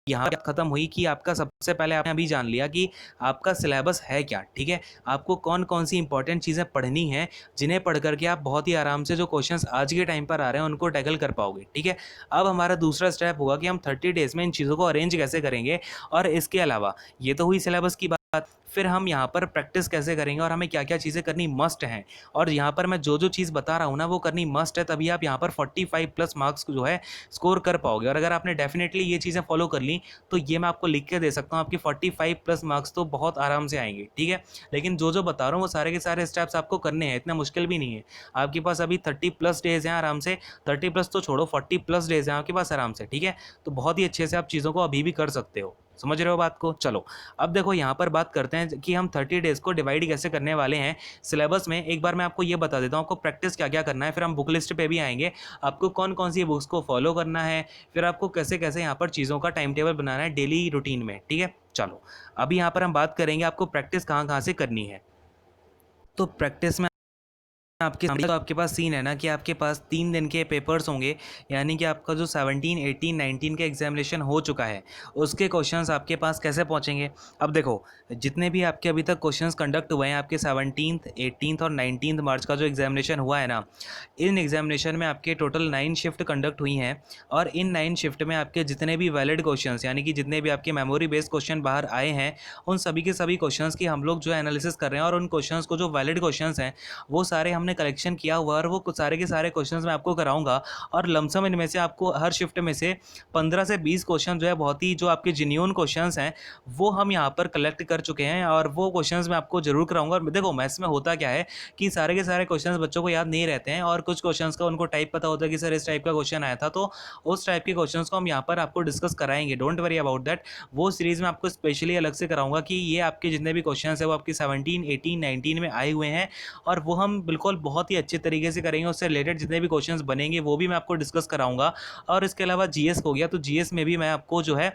यहाँ पे खत्म हुई कि आपका सबसे पहले आपने अभी जान लिया कि आपका सिलेबस है क्या, ठीक है। आपको कौन कौन सी इंपॉर्टेंट चीज़ें पढ़नी हैं, जिन्हें पढ़ करके आप बहुत ही आराम से जो क्वेश्चंस आज के टाइम पर आ रहे हैं उनको टैकल कर पाओगे, ठीक है। अब हमारा दूसरा स्टेप होगा कि हम 30 डेज में इन चीज़ों को अरेंज कैसे करेंगे। और इसके अलावा ये तो हुई सिलेबस की बात, फिर हम यहाँ पर प्रैक्टिस कैसे करेंगे और हमें क्या क्या चीज़ें करनी मस्ट हैं। और यहाँ पर मैं जो जो चीज़ बता रहा हूँ ना वो करनी मस्ट है, तभी आप यहाँ पर 45+ मार्क्स जो है स्कोर कर पाओगे। और अगर आपने डेफिनेटली ये चीज़ें फॉलो कर ली तो ये मैं आपको लिख के दे सकता हूँ, आपकी 45+ मार्क्स तो बहुत आराम से आएंगे, ठीक है। लेकिन जो जो बता रहा हूँ वो सारे के सारे स्टेप्स आपको करने हैं, इतना मुश्किल भी नहीं है। आपके पास अभी 30+ डेज हैं आराम से, 30+ तो छोड़ो, 40+ डेज हैं आपके पास आराम से, ठीक है। तो बहुत ही अच्छे से आप चीज़ों को अभी भी कर सकते हो। समझ रहे हो बात को? चलो अब देखो यहाँ पर बात करते हैं कि हम 30 डेज़ को डिवाइड कैसे करने वाले हैं सिलेबस में। एक बार मैं आपको ये बता देता हूँ आपको प्रैक्टिस क्या-क्या करना है, फिर हम बुक लिस्ट पे भी आएँगे। आपको कौन-कौन सी बुक्स को फॉलो करना है, फिर आपको कैसे-कैसे यहाँ पर चीज़ों का टाइम टेबल बनाना है डेली रूटीन में, ठीक है? चलो, अभी यहाँ पर हम बात करेंगे आपको प्रैक्टिस कहाँ-कहाँ से करनी है। तो प्रैक्टिस में आपके सामने तो आपके पास सीन है ना कि आपके पास 3 दिन के पेपर्स होंगे, यानी कि आपका जो 17, 18, 19 का एग्जामिनेशन हो चुका है, उसके क्वेश्चंस आपके पास कैसे पहुंचेंगे। अब देखो, जितने भी आपके अभी तक क्वेश्चंस कंडक्ट हुए हैं आपके 17th, 18th और 19th मार्च का जो एग्जामिनेशन हुआ है ना, इन एग्जामिनेशन में आपके टोटल 9 शिफ्ट कंडक्ट हुई हैं और इन 9 शिफ्ट में आपके जितने भी वैलिड क्वेश्चंस यानी कि जितने भी आपके मेमोरी बेस्ड क्वेश्चन बाहर आए हैं, उन सभी के सभी क्वेश्चंस की हम लोग जो है एनालिसिस कर रहे हैं और उन क्वेश्चंस को जो वैलिड क्वेश्चंस हैं वो सारे हमने कलेक्शन किया हुआ है और वो सारे के सारे क्वेश्चंस मैं आपको कराऊंगा और लमसम इनमें से आपको हर शिफ्ट में से 15 से 20 क्वेश्चन जो है बहुत ही जो आपके जेन्युइन क्वेश्चंस हैं वो हम यहाँ पर कलेक्ट कर चुके हैं और वो क्वेश्चंस मैं आपको जरूर कराऊंगा। और देखो मैथ्स में होता क्या है कि सारे के सारे क्वेश्चंस बच्चों को याद नहीं रहते हैं और कुछ क्वेश्चंस का उनको टाइप पता होता है कि सर इस टाइप का क्वेश्चन आया था, तो उस टाइप के क्वेश्चंस को हम यहाँ पर आपको डिस्कस कराएंगे। डोंट वरी अबाउट दैट, वो सीरीज में आपको स्पेशली अलग से कराऊंगा कि ये आपके जितने भी क्वेश्चंस है वो आपके 17, 18, 19 में आए हुए हैं और वो हम बिल्कुल बहुत ही अच्छे तरीके से करेंगे। उससे रिलेटेड जितने भी क्वेश्चंस बनेंगे वो भी मैं आपको डिस्कस कराऊंगा। और इसके अलावा जीएस हो गया, तो जीएस में भी मैं आपको जो है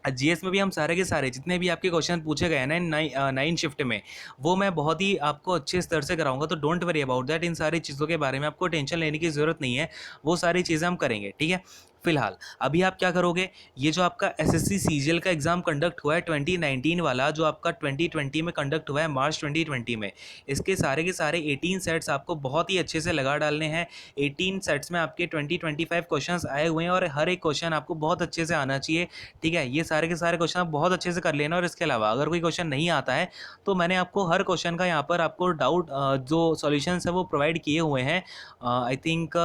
जीएस में भी हम सारे के सारे जितने भी आपके क्वेश्चन पूछे गए हैं ना नाइन शिफ्ट में, वो मैं बहुत ही आपको अच्छे स्तर से कराऊंगा। तो डोंट वरी अबाउट दैट, इन सारी चीज़ों के बारे में आपको टेंशन लेने की ज़रूरत नहीं है, वो सारी चीज़ें हम करेंगे, ठीक है। फिलहाल अभी आप क्या करोगे, ये जो आपका एसएससी सीजीएल का एग्जाम कंडक्ट हुआ है 2019 वाला, जो आपका 2020 में कंडक्ट हुआ है मार्च 2020 में, इसके सारे के सारे 18 सेट्स आपको बहुत ही अच्छे से लगा डालने हैं। 18 सेट्स में आपके 25 क्वेश्चंस आए हुए हैं और हर एक क्वेश्चन आपको बहुत अच्छे से आना चाहिए, ठीक है। ये सारे के सारे क्वेश्चन आप बहुत अच्छे से कर लेना और इसके अलावा अगर कोई क्वेश्चन नहीं आता है तो मैंने आपको हर क्वेश्चन का यहाँ पर आपको डाउट जो सॉल्यूशंस है वो प्रोवाइड किए हुए हैं। आई थिंक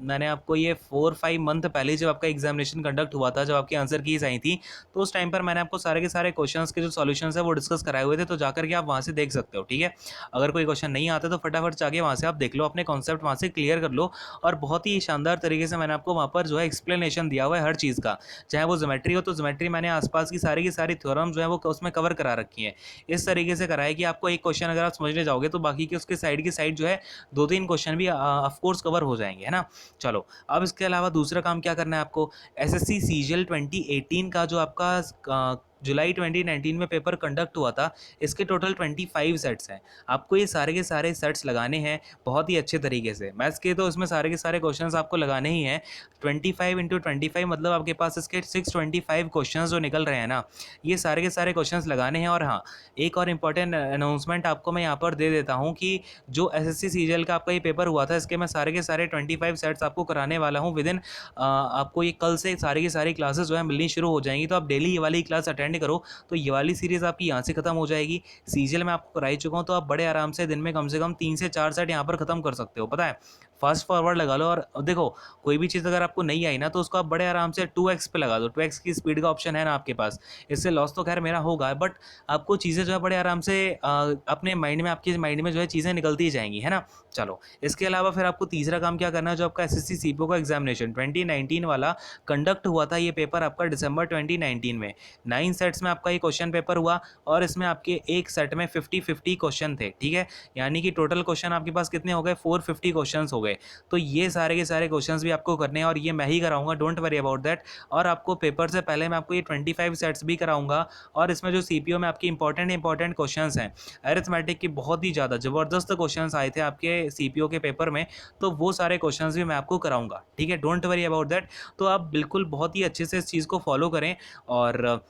मैंने आपको ये 4-5 मंथ पहले जब आपका एग्जामिनेशन कंडक्ट हुआ था, जब आपकी आंसर कीज आई थी, तो उस टाइम पर मैंने आपको सारे के सारे क्वेश्चंस के जो सॉल्यूशंस है वो डिस्कस कराए हुए थे, तो जाकर के आप वहाँ से देख सकते हो, ठीक है। अगर कोई क्वेश्चन नहीं आता तो फटाफट जाके वहाँ से आप देख लो, अपने कॉन्सेप्ट वहाँ से क्लियर कर लो। और बहुत ही शानदार तरीके से मैंने आपको वहाँ पर जो है एक्सप्लेनेशन दिया हुआ है हर चीज़ का, चाहे वो ज्योमेट्री हो तो ज्योमेट्री मैंने आसपास की सारी थ्योरम जो है वो उसमें कवर करा रखी है। इस तरीके से कराया कि आपको एक क्वेश्चन अगर आप समझने जाओगे तो बाकी के उसके साइड की साइड जो है 2-3 क्वेश्चन भी ऑफकोर्स कवर हो जाएंगे, है ना। चलो अब इसके अलावा दूसरा काम क्या करना है आपको, एसएससी सीजीएल 2018 का जो आपका जुलाई 2019 में पेपर कंडक्ट हुआ था, इसके टोटल 25 सेट्स हैं। आपको ये सारे के सारे सेट्स लगाने हैं बहुत ही अच्छे तरीके से। मैथ्स के तो इसमें सारे के सारे क्वेश्चंस आपको लगाने ही हैं। 25 इंटू 25 मतलब आपके पास इसके 625 क्वेश्चंस जो निकल रहे हैं ना, ये सारे के सारे क्वेश्चंस लगाने हैं। और हाँ, एक और इम्पॉर्टेंट अनाउंसमेंट आपको मैं यहाँ पर दे देता हूँ कि जो एसएससी सीजीएल का आपका ये पेपर हुआ था, इसके मैं सारे के सारे 25 सेट्स आपको कराने वाला हूँ विद इन। आपको ये कल से सारी की सारी क्लासेस जो है मिलनी शुरू हो जाएंगी, तो आप डेली ये वाली क्लास अटेंड करो, तो ये वाली सीरीज़ आपकी यहाँ से खत्म हो जाएगी। सीजीएल में आपको कराई चुका हूँ, तो आप बड़े आराम से दिन में कम से कम 3 से 4 सेट यहाँ पर खत्म कर सकते हो, पता है। फास्ट फॉरवर्ड लगा लो और देखो, कोई भी चीज़ अगर आपको नहीं आई ना तो उसको आप बड़े आराम से 2x पे लगा दो। 2x की स्पीड का ऑप्शन है ना आपके पास, इससे लॉस तो खैर मेरा होगा, बट आपको चीज़ें जो है बड़े आराम से अपने माइंड में, आपके माइंड में जो है चीज़ें निकलती जाएंगी, है ना। चलो इसके अलावा फिर आपको तीसरा काम क्या करना है, जो आपका एसएससी सीपीओ का एग्जामिनेशन 2019 वाला कंडक्ट हुआ था, ये पेपर आपका दिसंबर 2019 में 9 सेट्स में आपका ये क्वेश्चन पेपर हुआ और इसमें आपके एक सेट में 50-50 क्वेश्चन थे, ठीक है। यानी कि टोटल क्वेश्चन आपके पास कितने हो गए, 450 क्वेश्चन हो गए। तो ये सारे के सारे क्वेश्चंस भी आपको करने हैं और ये मैं ही कराऊंगा, डोंट वरी अबाउट दैट। और आपको पेपर से पहले मैं आपको ये 25 सेट्स भी कराऊंगा और इसमें जो सीपीओ में आपकी इंपॉर्टेंट क्वेश्चंस हैं, अरिथमेटिक की बहुत ही ज़्यादा ज़बरदस्त क्वेश्चंस आए थे आपके सीपीओ के पेपर में, तो वो सारे क्वेश्चंस भी मैं आपको कराऊंगा, ठीक है। Don't worry about that. तो आप बिल्कुल बहुत ही अच्छे से इस चीज़ को फॉलो करें। और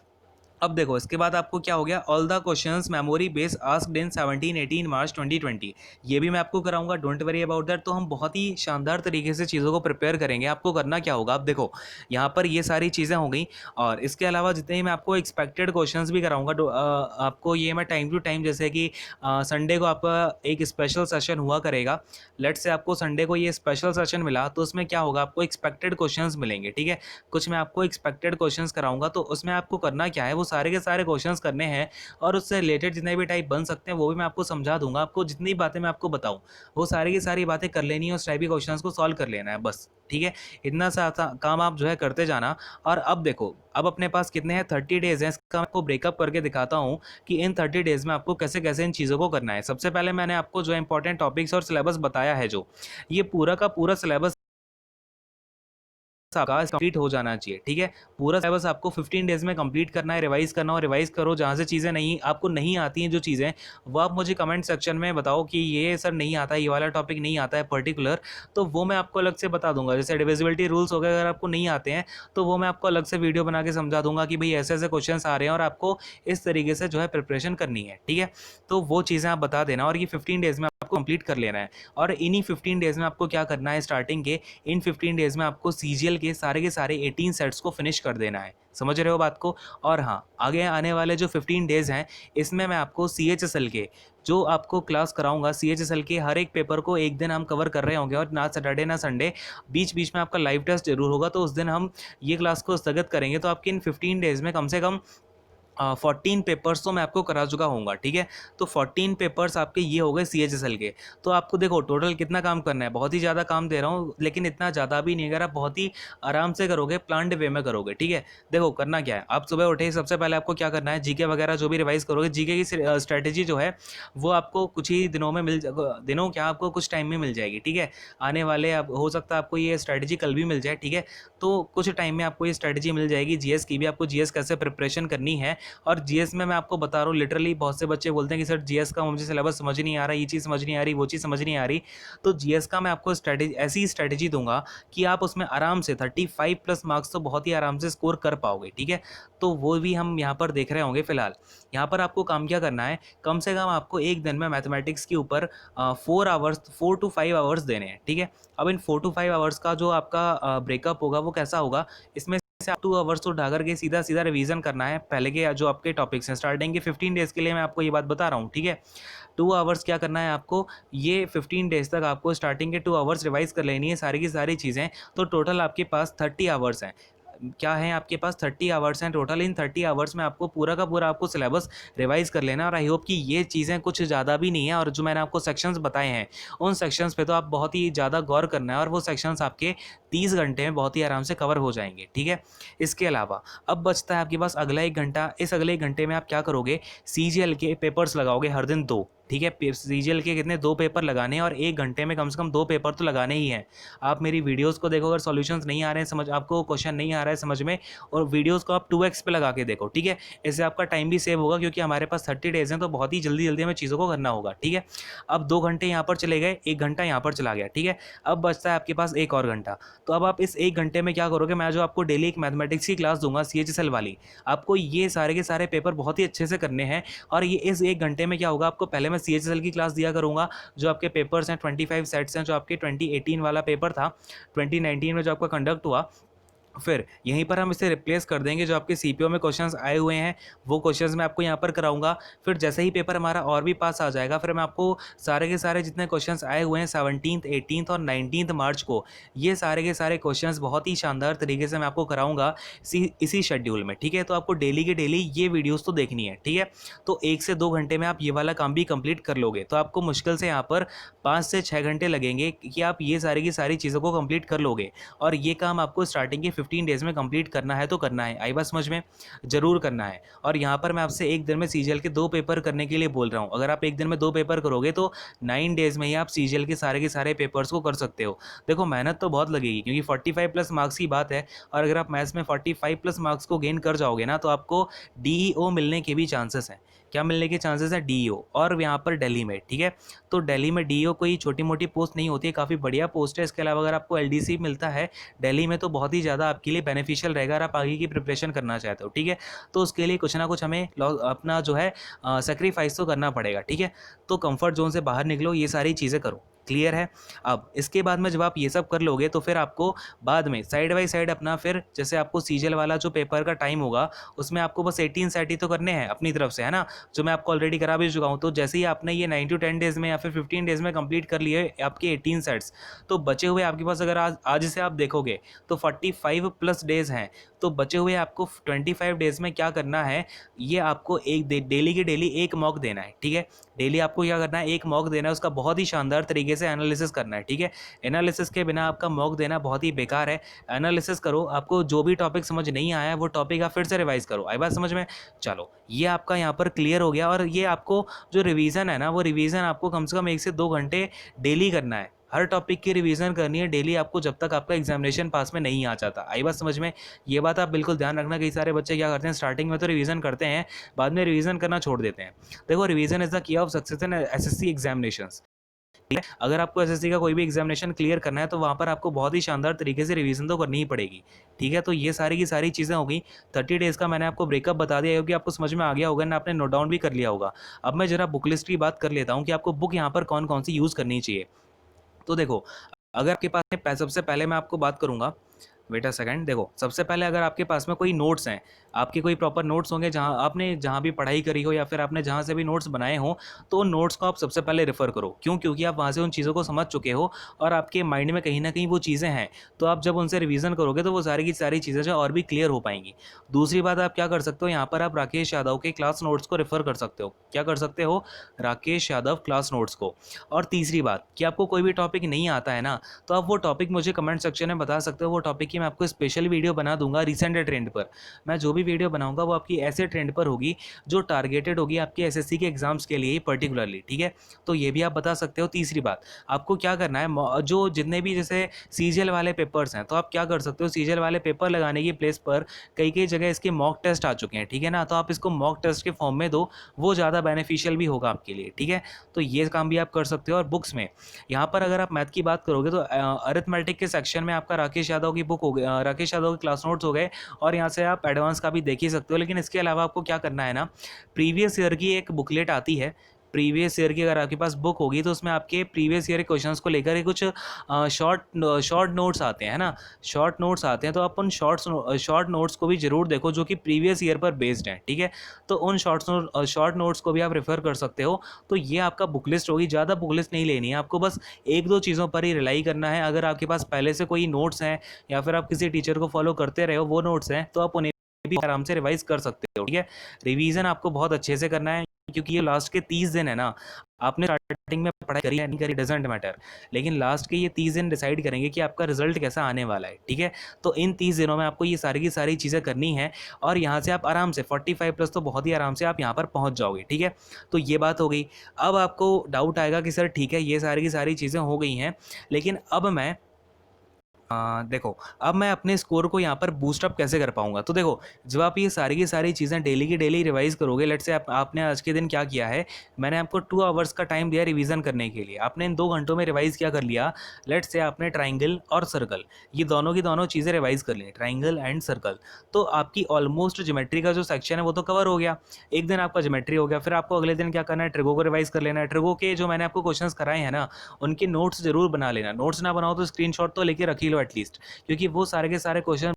अब देखो इसके बाद आपको क्या हो गया, all the questions memory base asked in 17-18 मार्च 2020, ये भी मैं आपको कराऊंगा, डोंट वरी अबाउट दैट। तो हम बहुत ही शानदार तरीके से चीज़ों को प्रिपेयर करेंगे। आपको करना क्या होगा, आप देखो यहाँ पर ये सारी चीज़ें हो गई और इसके अलावा जितने ही मैं आपको एक्सपेक्टेड क्वेश्चंस भी कराऊंगा, आपको ये मैं टाइम टू टाइम, जैसे कि संडे को आपका एक स्पेशल सेशन हुआ करेगा। लेट से आपको संडे को ये स्पेशल सेशन मिला तो उसमें क्या होगा, आपको एक्सपेक्टेड क्वेश्चंस मिलेंगे, ठीक है। कुछ मैं आपको एक्सपेक्टेड क्वेश्चंस कराऊंगा, तो उसमें आपको करना क्या है, वो सारे के सारे क्वेश्चंस करने हैं और उससे रिलेटेड जितने भी टाइप बन सकते हैं वो भी मैं आपको समझा दूंगा। आपको जितनी बातें मैं आपको बताऊं वो सारी की सारी बातें कर लेनी है, उस टाइप के क्वेश्चंस को सॉल्व कर लेना है बस, ठीक है। इतना सा काम आप जो है करते जाना। और अब देखो, अब अपने पास कितने हैं, 30 डेज हैं। इसका मैं आपको ब्रेकअप करके दिखाता हूँ कि इन 30 डेज में आपको कैसे कैसे इन चीज़ों को करना है। सबसे पहले मैंने आपको जो इंपॉर्टेंट टॉपिक्स और सिलेबस बताया है, जो ये पूरा का पूरा सिलेबस आपका कंप्लीट हो जाना चाहिए, ठीक है। पूरा सिलेबस आपको 15 डेज में कंप्लीट करना है, रिवाइज करना हो रिवाइज करो। जहाँ से चीज़ें नहीं आपको नहीं आती हैं जो चीज़ें, वो आप मुझे कमेंट सेक्शन में बताओ कि ये सर नहीं आता है, ये वाला टॉपिक नहीं आता है पर्टिकुलर, तो वो मैं आपको अलग से बता दूंगा। जैसे डिविजिबिलिटी रूल्स हो गए, अगर आपको नहीं आते हैं तो वो मैं आपको अलग से वीडियो बना के समझा दूंगा कि भाई ऐसे ऐसे क्वेश्चन आ रहे हैं और आपको इस तरीके से जो है प्रिपरेशन करनी है, ठीक है। तो वो चीज़ें आप बता देना और ये 15 डेज में आपको कंप्लीट कर लेना है। और इन्हीं 15 डेज में आपको क्या करना है, स्टार्टिंग के इन 15 डेज में आपको सीजीएल के सारे 18 सेट्स को फिनिश कर देना है। समझ रहे हो बात को। और हाँ, आगे आने वाले जो 15 डेज हैं इसमें मैं आपको सीएचएसएल के जो आपको क्लास कराऊंगा, सीएचएसएल के हर एक पेपर को एक दिन हम कवर कर रहे होंगे और ना सैटरडे ना संडे, बीच बीच में आपका लाइव टेस्ट जरूर होगा, तो उस दिन हम ये क्लास को स्थगित करेंगे। तो आपके इन 15 डेज में कम से कम 14 पेपर्स तो मैं आपको करा चुका हूँगा, ठीक है। तो 14 पेपर्स आपके ये हो गए सीएचएसएल के। तो आपको देखो टोटल कितना काम करना है, बहुत ही ज़्यादा काम दे रहा हूँ लेकिन इतना ज़्यादा भी नहीं। अगर आप बहुत ही आराम से करोगे, प्लान्ड वे में करोगे, ठीक है। देखो करना क्या है, आप सुबह उठे सबसे पहले आपको क्या करना है, जीके वगैरह जो भी रिवाइज करोगे, जीके की स्ट्रैटेजी जो है वो आपको कुछ ही दिनों में दिनों क्या, आपको कुछ टाइम में मिल जाएगी, ठीक है। आने वाले हो सकता है आपको ये स्ट्रैटेजी कल भी मिल जाए, ठीक है। तो कुछ टाइम में आपको ये स्ट्रैटेजी मिल जाएगी। जीएस की भी आपको जीएस कैसे प्रिपरेशन करनी है, और जीएस में मैं आपको बता रहा हूँ, लिटरली बहुत से बच्चे बोलते हैं कि सर जीएस का मुझे सिलेबस समझ नहीं आ रहा, ये चीज़ समझ नहीं आ रही, वो चीज़ समझ नहीं आ रही। तो जीएस का मैं आपको स्ट्रैटेजी, ऐसी स्ट्रैटेजी दूंगा कि आप उसमें आराम से 35 प्लस मार्क्स तो बहुत ही आराम से स्कोर कर पाओगे, ठीक है। तो वो भी हम यहाँ पर देख रहे होंगे। फिलहाल यहाँ पर आपको काम क्या करना है, कम से कम आपको एक दिन में मैथमेटिक्स के ऊपर 4 to 5 आवर्स देने हैं, ठीक है। अब इन 4 to 5 आवर्स का जो आपका ब्रेकअप होगा वो कैसा होगा, इसमें से आप 2 आवर्स तो उठा करके सीधा सीधा रिवीजन करना है पहले के जो आपके टॉपिक्स हैं। स्टार्टिंग के 15 डेज के लिए मैं आपको ये बात बता रहा हूँ, ठीक है। 2 आवर्स क्या करना है आपको, ये 15 डेज तक आपको स्टार्टिंग के 2 आवर्स रिवाइज कर लेनी है सारी की सारी चीज़ें। तो टोटल आपके पास 30 आवर्स हैं। क्या है, आपके पास 30 आवर्स हैं टोटल। इन 30 आवर्स में आपको पूरा का पूरा आपको सिलेबस रिवाइज कर लेना। और आई होप कि ये चीज़ें कुछ ज़्यादा भी नहीं है, और जो मैंने आपको सेक्शंस बताए हैं उन सेक्शंस पे तो आप बहुत ही ज़्यादा गौर करना है, और वो सेक्शंस आपके 30 घंटे में बहुत ही आराम से कवर हो जाएंगे, ठीक है। इसके अलावा अब बचता है आपके पास अगला 1 घंटा। इस अगले 1 घंटे में आप क्या करोगे, सीजीएल के पेपर्स लगाओगे हर दिन 2, ठीक है। सीजीएल के कितने, 2 पेपर लगाने हैं, और 1 घंटे में कम से कम 2 पेपर तो लगाने ही हैं। आप मेरी वीडियोस को देखो, अगर सॉल्यूशंस नहीं आ रहे हैं समझ, आपको क्वेश्चन नहीं आ रहा है समझ में, और वीडियोस को आप 2x पे लगा के देखो, ठीक है। इससे आपका टाइम भी सेव होगा, क्योंकि हमारे पास 30 डेज हैं तो बहुत ही जल्दी जल्दी हमें चीज़ों को करना होगा, ठीक है। अब 2 घंटे यहाँ पर चले गए, 1 घंटा यहाँ पर चला गया, ठीक है। अब बचता है आपके पास 1 और घंटा। तो अब आप इस 1 घंटे में क्या करोगे, मैं जो आपको डेली एक मैथमेटिक्स की क्लास दूंगा सीएचएसएल वाली, आपको ये सारे के सारे पेपर बहुत ही अच्छे से करने हैं। और ये इस 1 घंटे में क्या होगा, आपको पहले मैं सीएचएसएल की क्लास दिया करूंगा, जो आपके पेपर्स हैं 25 सेट्स हैं, जो आपके 2018 वाला पेपर था, 2019 में जो आपका कंडक्ट हुआ। फिर यहीं पर हम इसे रिप्लेस कर देंगे, जो आपके सीपीओ में क्वेश्चंस आए हुए हैं वो क्वेश्चंस मैं आपको यहाँ पर कराऊंगा। फिर जैसे ही पेपर हमारा और भी पास आ जाएगा, फिर मैं आपको सारे के सारे जितने क्वेश्चंस आए हुए हैं 17th 18th और 19th मार्च को, ये सारे के सारे क्वेश्चंस बहुत ही शानदार तरीके से मैं आपको कराऊंगा इसी शेड्यूल में, ठीक है। तो आपको डेली के डेली ये वीडियोज़ तो देखनी है, ठीक है। तो 1 से 2 घंटे में आप ये वाला काम भी कंप्लीट कर लोगे, तो आपको मुश्किल से यहाँ पर 5 से 6 घंटे लगेंगे कि आप ये सारी की सारी चीज़ों को कंप्लीट कर लोगे। और ये काम आपको स्टार्टिंग के 15 डेज में कंप्लीट करना है तो करना है, आई बात समझ में, जरूर करना है। और यहाँ पर मैं आपसे एक दिन में सीजीएल के 2 पेपर करने के लिए बोल रहा हूँ। अगर आप एक दिन में 2 पेपर करोगे तो 9 डेज में ही आप सीजीएल के सारे पेपर्स को कर सकते हो। देखो मेहनत तो बहुत लगेगी, क्योंकि 45 प्लस मार्क्स की बात है, और अगर आप मैथ्स में 45 प्लस मार्क्स को गेन कर जाओगे ना, तो आपको डीईओ मिलने के भी चांसेस हैं। क्या मिलने के चांसेस है, डीईओ, और यहाँ पर दिल्ली में, ठीक है। तो दिल्ली में डीईओ कोई छोटी मोटी पोस्ट नहीं होती है, काफ़ी बढ़िया पोस्ट है। इसके अलावा अगर आपको एलडीसी मिलता है दिल्ली में, तो बहुत ही ज़्यादा आपके लिए बेनिफिशियल रहेगा अगर आप आगे की प्रिपरेशन करना चाहते हो, ठीक है। तो उसके लिए कुछ ना कुछ हमें अपना जो है सेक्रीफाइस तो करना पड़ेगा, ठीक है। तो कंफर्ट जोन से बाहर निकलो, ये सारी चीज़ें करो, क्लियर है। अब इसके बाद में जब आप ये सब कर लोगे, तो फिर आपको बाद में साइड बाई साइड अपना, फिर जैसे आपको सीजीएल वाला जो पेपर का टाइम होगा उसमें आपको बस 18 सेट ही तो करने हैं अपनी तरफ से, है ना, जो मैं आपको ऑलरेडी करा भी चुका हूँ। तो जैसे ही आपने ये 9 to 10 डेज में या फिर 15 डेज में कंप्लीट कर लिए आपके 18 सेट्स, तो बचे हुए आपके पास, अगर आज से आप देखोगे तो 45 प्लस डेज हैं, तो बचे हुए आपको 25 डेज़ में क्या करना है, ये आपको एक डेली की डेली एक मॉक देना है, ठीक है। डेली आपको क्या करना है, एक मॉक देना है, उसका बहुत ही शानदार तरीके से एनालिसिस करना है, ठीक है। एनालिसिस के बिना आपका मॉक देना बहुत ही बेकार है। एनालिसिस करो, आपको जो भी टॉपिक समझ नहीं आया है वो टॉपिक आप फिर से रिवाइज करो। आई बात समझ में? चलो, ये आपका यहाँ पर क्लियर हो गया। और ये आपको जो रिवीजन है ना, वो रिवीजन आपको कम से कम 1 से 2 घंटे डेली करना है। हर टॉपिक की रिवीजन करनी है डेली आपको, जब तक आपका एग्जामिनेशन पास में नहीं आ जाता। आई बात समझ में? ये बात आप बिल्कुल ध्यान रखना। कई सारे बच्चे क्या करते हैं, स्टार्टिंग में तो रिवीजन करते हैं, बाद में रिवीजन करना छोड़ देते हैं। देखो, revision is the key of success in SSC examinations. ठीक है, अगर आपको एसएससी का कोई भी एग्जामिनेशन क्लियर करना है तो वहाँ पर आपको बहुत ही शानदार तरीके से रिवीजन तो करनी ही पड़ेगी। ठीक है, तो ये सारी की सारी चीज़ें हो गई। 30 डेज़ का मैंने आपको ब्रेकअप बता दिया, क्योंकि आपको समझ में आ गया होगा ना, आपने नोट डाउन भी कर लिया होगा। अब मैं जरा बुक लिस्ट की बात कर लेता हूँ कि आपको बुक यहाँ पर कौन कौन सी यूज़ करनी चाहिए। तो देखो, अगर आपके पास में सबसे पहले मैं आपको बात करूँगा, वेट अ सेकंड। देखो, सबसे पहले अगर आपके पास में कोई नोट्स हैं, आपके कोई प्रॉपर नोट्स होंगे जहाँ भी पढ़ाई करी हो या फिर आपने जहाँ से भी नोट्स बनाए हों, तो उन नोट्स को आप सबसे पहले रेफ़र करो। क्यों? क्योंकि आप वहाँ से उन चीज़ों को समझ चुके हो और आपके माइंड में कहीं न कहीं वो चीज़ें हैं। तो आप जब उनसे रिवीजन करोगे तो वो सारी की सारी चीज़ें जो और भी क्लियर हो पाएँगी। दूसरी बात, आप क्या कर सकते हो, यहाँ पर आप राकेश यादव के क्लास नोट्स को रेफ़र कर सकते हो। क्या कर सकते हो? राकेश यादव क्लास नोट्स को। और तीसरी बात कि आपको कोई भी टॉपिक नहीं आता है ना, तो आप वो टॉपिक मुझे कमेंट सेक्शन में बता सकते हो। वो टॉपिक की मैं आपको स्पेशल वीडियो बना दूंगा रिसेंट ट्रेंड पर। मैं जो भी वीडियो बनाऊंगा वो आपकी ऐसे ट्रेंड पर होगी जो टारगेटेड होगी आपके एसएससी के एग्जाम्स के लिए पर्टिकुलरली, ठीक है। तो ये भी आप बता सकते हो। तीसरी बात, आपको क्या करना है, जो जितने भी जैसे सीजीएल वाले पेपर्स हैं, तो आप क्या कर सकते हो, सीजीएल वाले पेपर लगाने की प्लेस पर कई कई जगह इसके मॉक टेस्ट आ चुके हैं, ठीक है ना। तो आप इसको मॉक टेस्ट के फॉर्म में दो, वो ज़्यादा बेनिफिशियल भी होगा आपके लिए, ठीक है। तो ये काम भी आप कर सकते हो। और बुक्स में यहाँ पर अगर आप मैथ की बात करोगे तो अरिथमेटिक के सेक्शन में आपका राकेश यादव की बुक हो गई, राकेश यादव के क्लास नोट्स हो गए, और यहाँ से आप एडवांस का भी देख ही सकते हो। लेकिन इसके अलावा आपको क्या करना है ना, प्रीवियस ईयर की एक बुकलेट आती है। प्रीवियस ईयर की अगर आपके पास बुक होगी तो उसमें आपके प्रीवियस ईयर के क्वेश्चंस को लेकर के कुछ शॉर्ट नोट्स आते हैं, है ना। शॉर्ट नोट्स आते हैं, तो आप उन शॉर्ट नोट्स को भी ज़रूर देखो जो कि प्रीवियस ईयर पर बेस्ड हैं, ठीक है। तो उन शॉर्ट नोट्स को भी आप रेफ़र कर सकते हो। तो ये आपका बुक लिस्ट होगी। ज़्यादा बुक लिस्ट नहीं लेनी है आपको, बस एक दो चीज़ों पर ही रिलाई करना है। अगर आपके पास पहले से कोई नोट्स हैं या फिर आप किसी टीचर को फॉलो करते रहे हो, वो नोट्स हैं, तो आप उन्हें भी आराम से रिवाइज कर सकते हो, ठीक है। रिवीजन आपको बहुत अच्छे से करना है, क्योंकि ये लास्ट के 30 दिन है ना, आपने स्टार्टिंग में पढ़ाई करी है नहीं करी डजेंट मैटर, लेकिन लास्ट के ये 30 दिन डिसाइड करेंगे कि आपका रिजल्ट कैसा आने वाला है, ठीक है। तो इन 30 दिनों में आपको ये सारी की सारी चीज़ें करनी है, और यहाँ से आप आराम से 45 प्लस तो बहुत ही आराम से आप यहाँ पर पहुँच जाओगे, ठीक है। तो ये बात हो गई। अब आपको डाउट आएगा कि सर ठीक है, ये सारी की सारी चीज़ें हो गई हैं, लेकिन अब मैं देखो, अब मैं अपने स्कोर को यहाँ पर बूस्टअप कैसे कर पाऊँगा। तो देखो, जब आप ये सारी की सारी चीज़ें डेली की डेली रिवाइज़ करोगे, लेट्स से आपने आज के दिन क्या किया है, मैंने आपको 2 आवर्स का टाइम दिया रिवीजन करने के लिए। आपने इन 2 घंटों में रिवाइज़ क्या कर लिया, लेट्स से आपने ट्राइंगल और सर्कल, ये दोनों की दोनों चीज़ें रिवाइज़ कर ली, ट्राइंगल एंड सर्कल। तो आपकी ऑलमोस्ट ज्योमेट्री का जो सेक्शन है वो तो कवर हो गया। एक दिन आपका ज्योमेट्री हो गया, फिर आपको अगले दिन क्या करना है, ट्रिगो को रिवाइज़ कर लेना है। ट्रिगो के जो मैंने आपको क्वेश्चंस कराए हैं ना, उनके नोट्स जरूर बना लेना। नोट्स ना बनाओ तो स्क्रीनशॉट तो लेके रख ही लो एटलीस्ट, क्योंकि वो सारे के सारे क्वेश्चन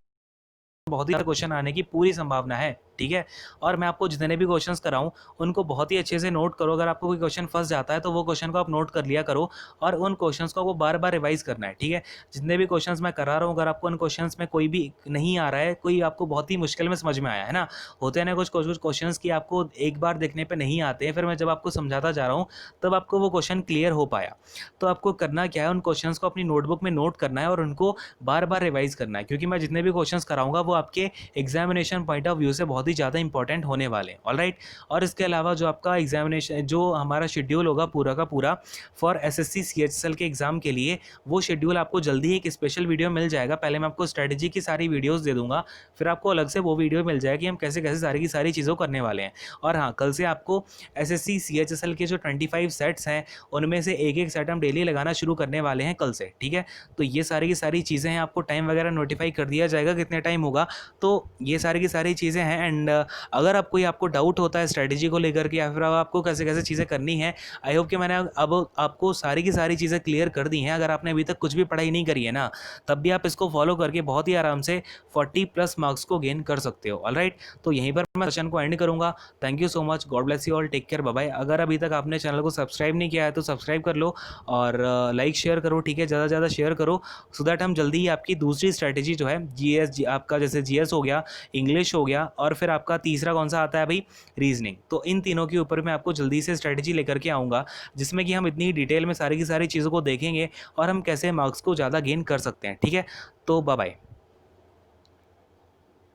बहुत ही क्वेश्चन आने की पूरी संभावना है, ठीक है। और मैं आपको जितने भी क्वेश्चंस कराऊं उनको बहुत ही अच्छे से नोट करो। अगर आपको कोई क्वेश्चन फंस जाता है तो वो क्वेश्चन को आप नोट कर लिया करो, और उन क्वेश्चंस को वो बार बार रिवाइज करना है, ठीक है। जितने भी क्वेश्चंस मैं करा रहा हूँ, अगर आपको उन क्वेश्चंस में कोई भी नहीं आ रहा है, कोई आपको बहुत ही मुश्किल में समझ में आया है ना, होते हैं ना कुछ क्वेश्चंस की आपको एक बार देखने पर नहीं आते हैं, फिर मैं जब आपको समझाता जा रहा हूँ तब आपको वो क्वेश्चन क्लियर हो पाया। तो आपको करना क्या है, उन क्वेश्चंस को अपनी नोटबुक में नोट करना है और उनको बार बार रिवाइज करना है, क्योंकि मैं जितने भी क्वेश्चंस कराऊंगा वो आपके एग्जामिनेशन पॉइंट ऑफ व्यू से बहुत ही ज़्यादा इंपॉर्टेंट होने वाले हैं, ऑलराइट। और इसके अलावा जो आपका एग्जामिनेशन, जो हमारा शेड्यूल होगा पूरा का पूरा फॉर एसएससी सीएचएसएल के एग्जाम के लिए, वो शेड्यूल आपको जल्दी ही एक स्पेशल वीडियो मिल जाएगा। पहले मैं आपको स्ट्रेटजी की सारी वीडियोस दे दूंगा, फिर आपको अलग से वो वीडियो मिल जाएगी हम कैसे कैसे सारी की सारी चीज़ों करने वाले हैं। और हाँ, कल से आपको एसएससी सीएचएसएल के जो 25 सेट्स हैं उनमें से एक एक सेट हम डेली लगाना शुरू करने वाले हैं कल से, ठीक है। तो ये सारी की सारी चीज़ें हैं, आपको टाइम वगैरह नोटिफाई कर दिया जाएगा कितने टाइम होगा। तो ये सारी की सारी चीज़ें हैं, एंड एंड अगर आप कोई आपको डाउट होता है स्ट्रेटजी को लेकर के या फिर अब आपको कैसे कैसे चीज़ें करनी है, आई होप कि मैंने अब आपको सारी की सारी चीज़ें क्लियर कर दी हैं। अगर आपने अभी तक कुछ भी पढ़ाई नहीं करी है ना, तब भी आप इसको फॉलो करके बहुत ही आराम से 40+ मार्क्स को गेन कर सकते हो। ऑलराइट, तो यहीं पर मैं सेशन को एंड करूँगा। Thank you so much, god bless you all, take care, bye bye. अगर अभी तक आपने चैनल को सब्सक्राइब नहीं किया है तो सब्सक्राइब कर लो और लाइक शेयर करो, ठीक है, ज़्यादा से ज़्यादा शेयर करो, सो दैट हम जल्दी ही आपकी दूसरी स्ट्रैटेजी जो है जीएस, आपका जैसे जीएस हो गया, इंग्लिश हो गया, और फिर आपका तीसरा कौन सा आता है भाई, रीजनिंग, तो इन तीनों के ऊपर मैं आपको जल्दी से स्ट्रैटेजी लेकर के आऊँगा, जिसमें कि हम इतनी डिटेल में सारी की सारी चीज़ों को देखेंगे और हम कैसे मार्क्स को ज़्यादा गेन कर सकते हैं। ठीक है, तो बाय बाय।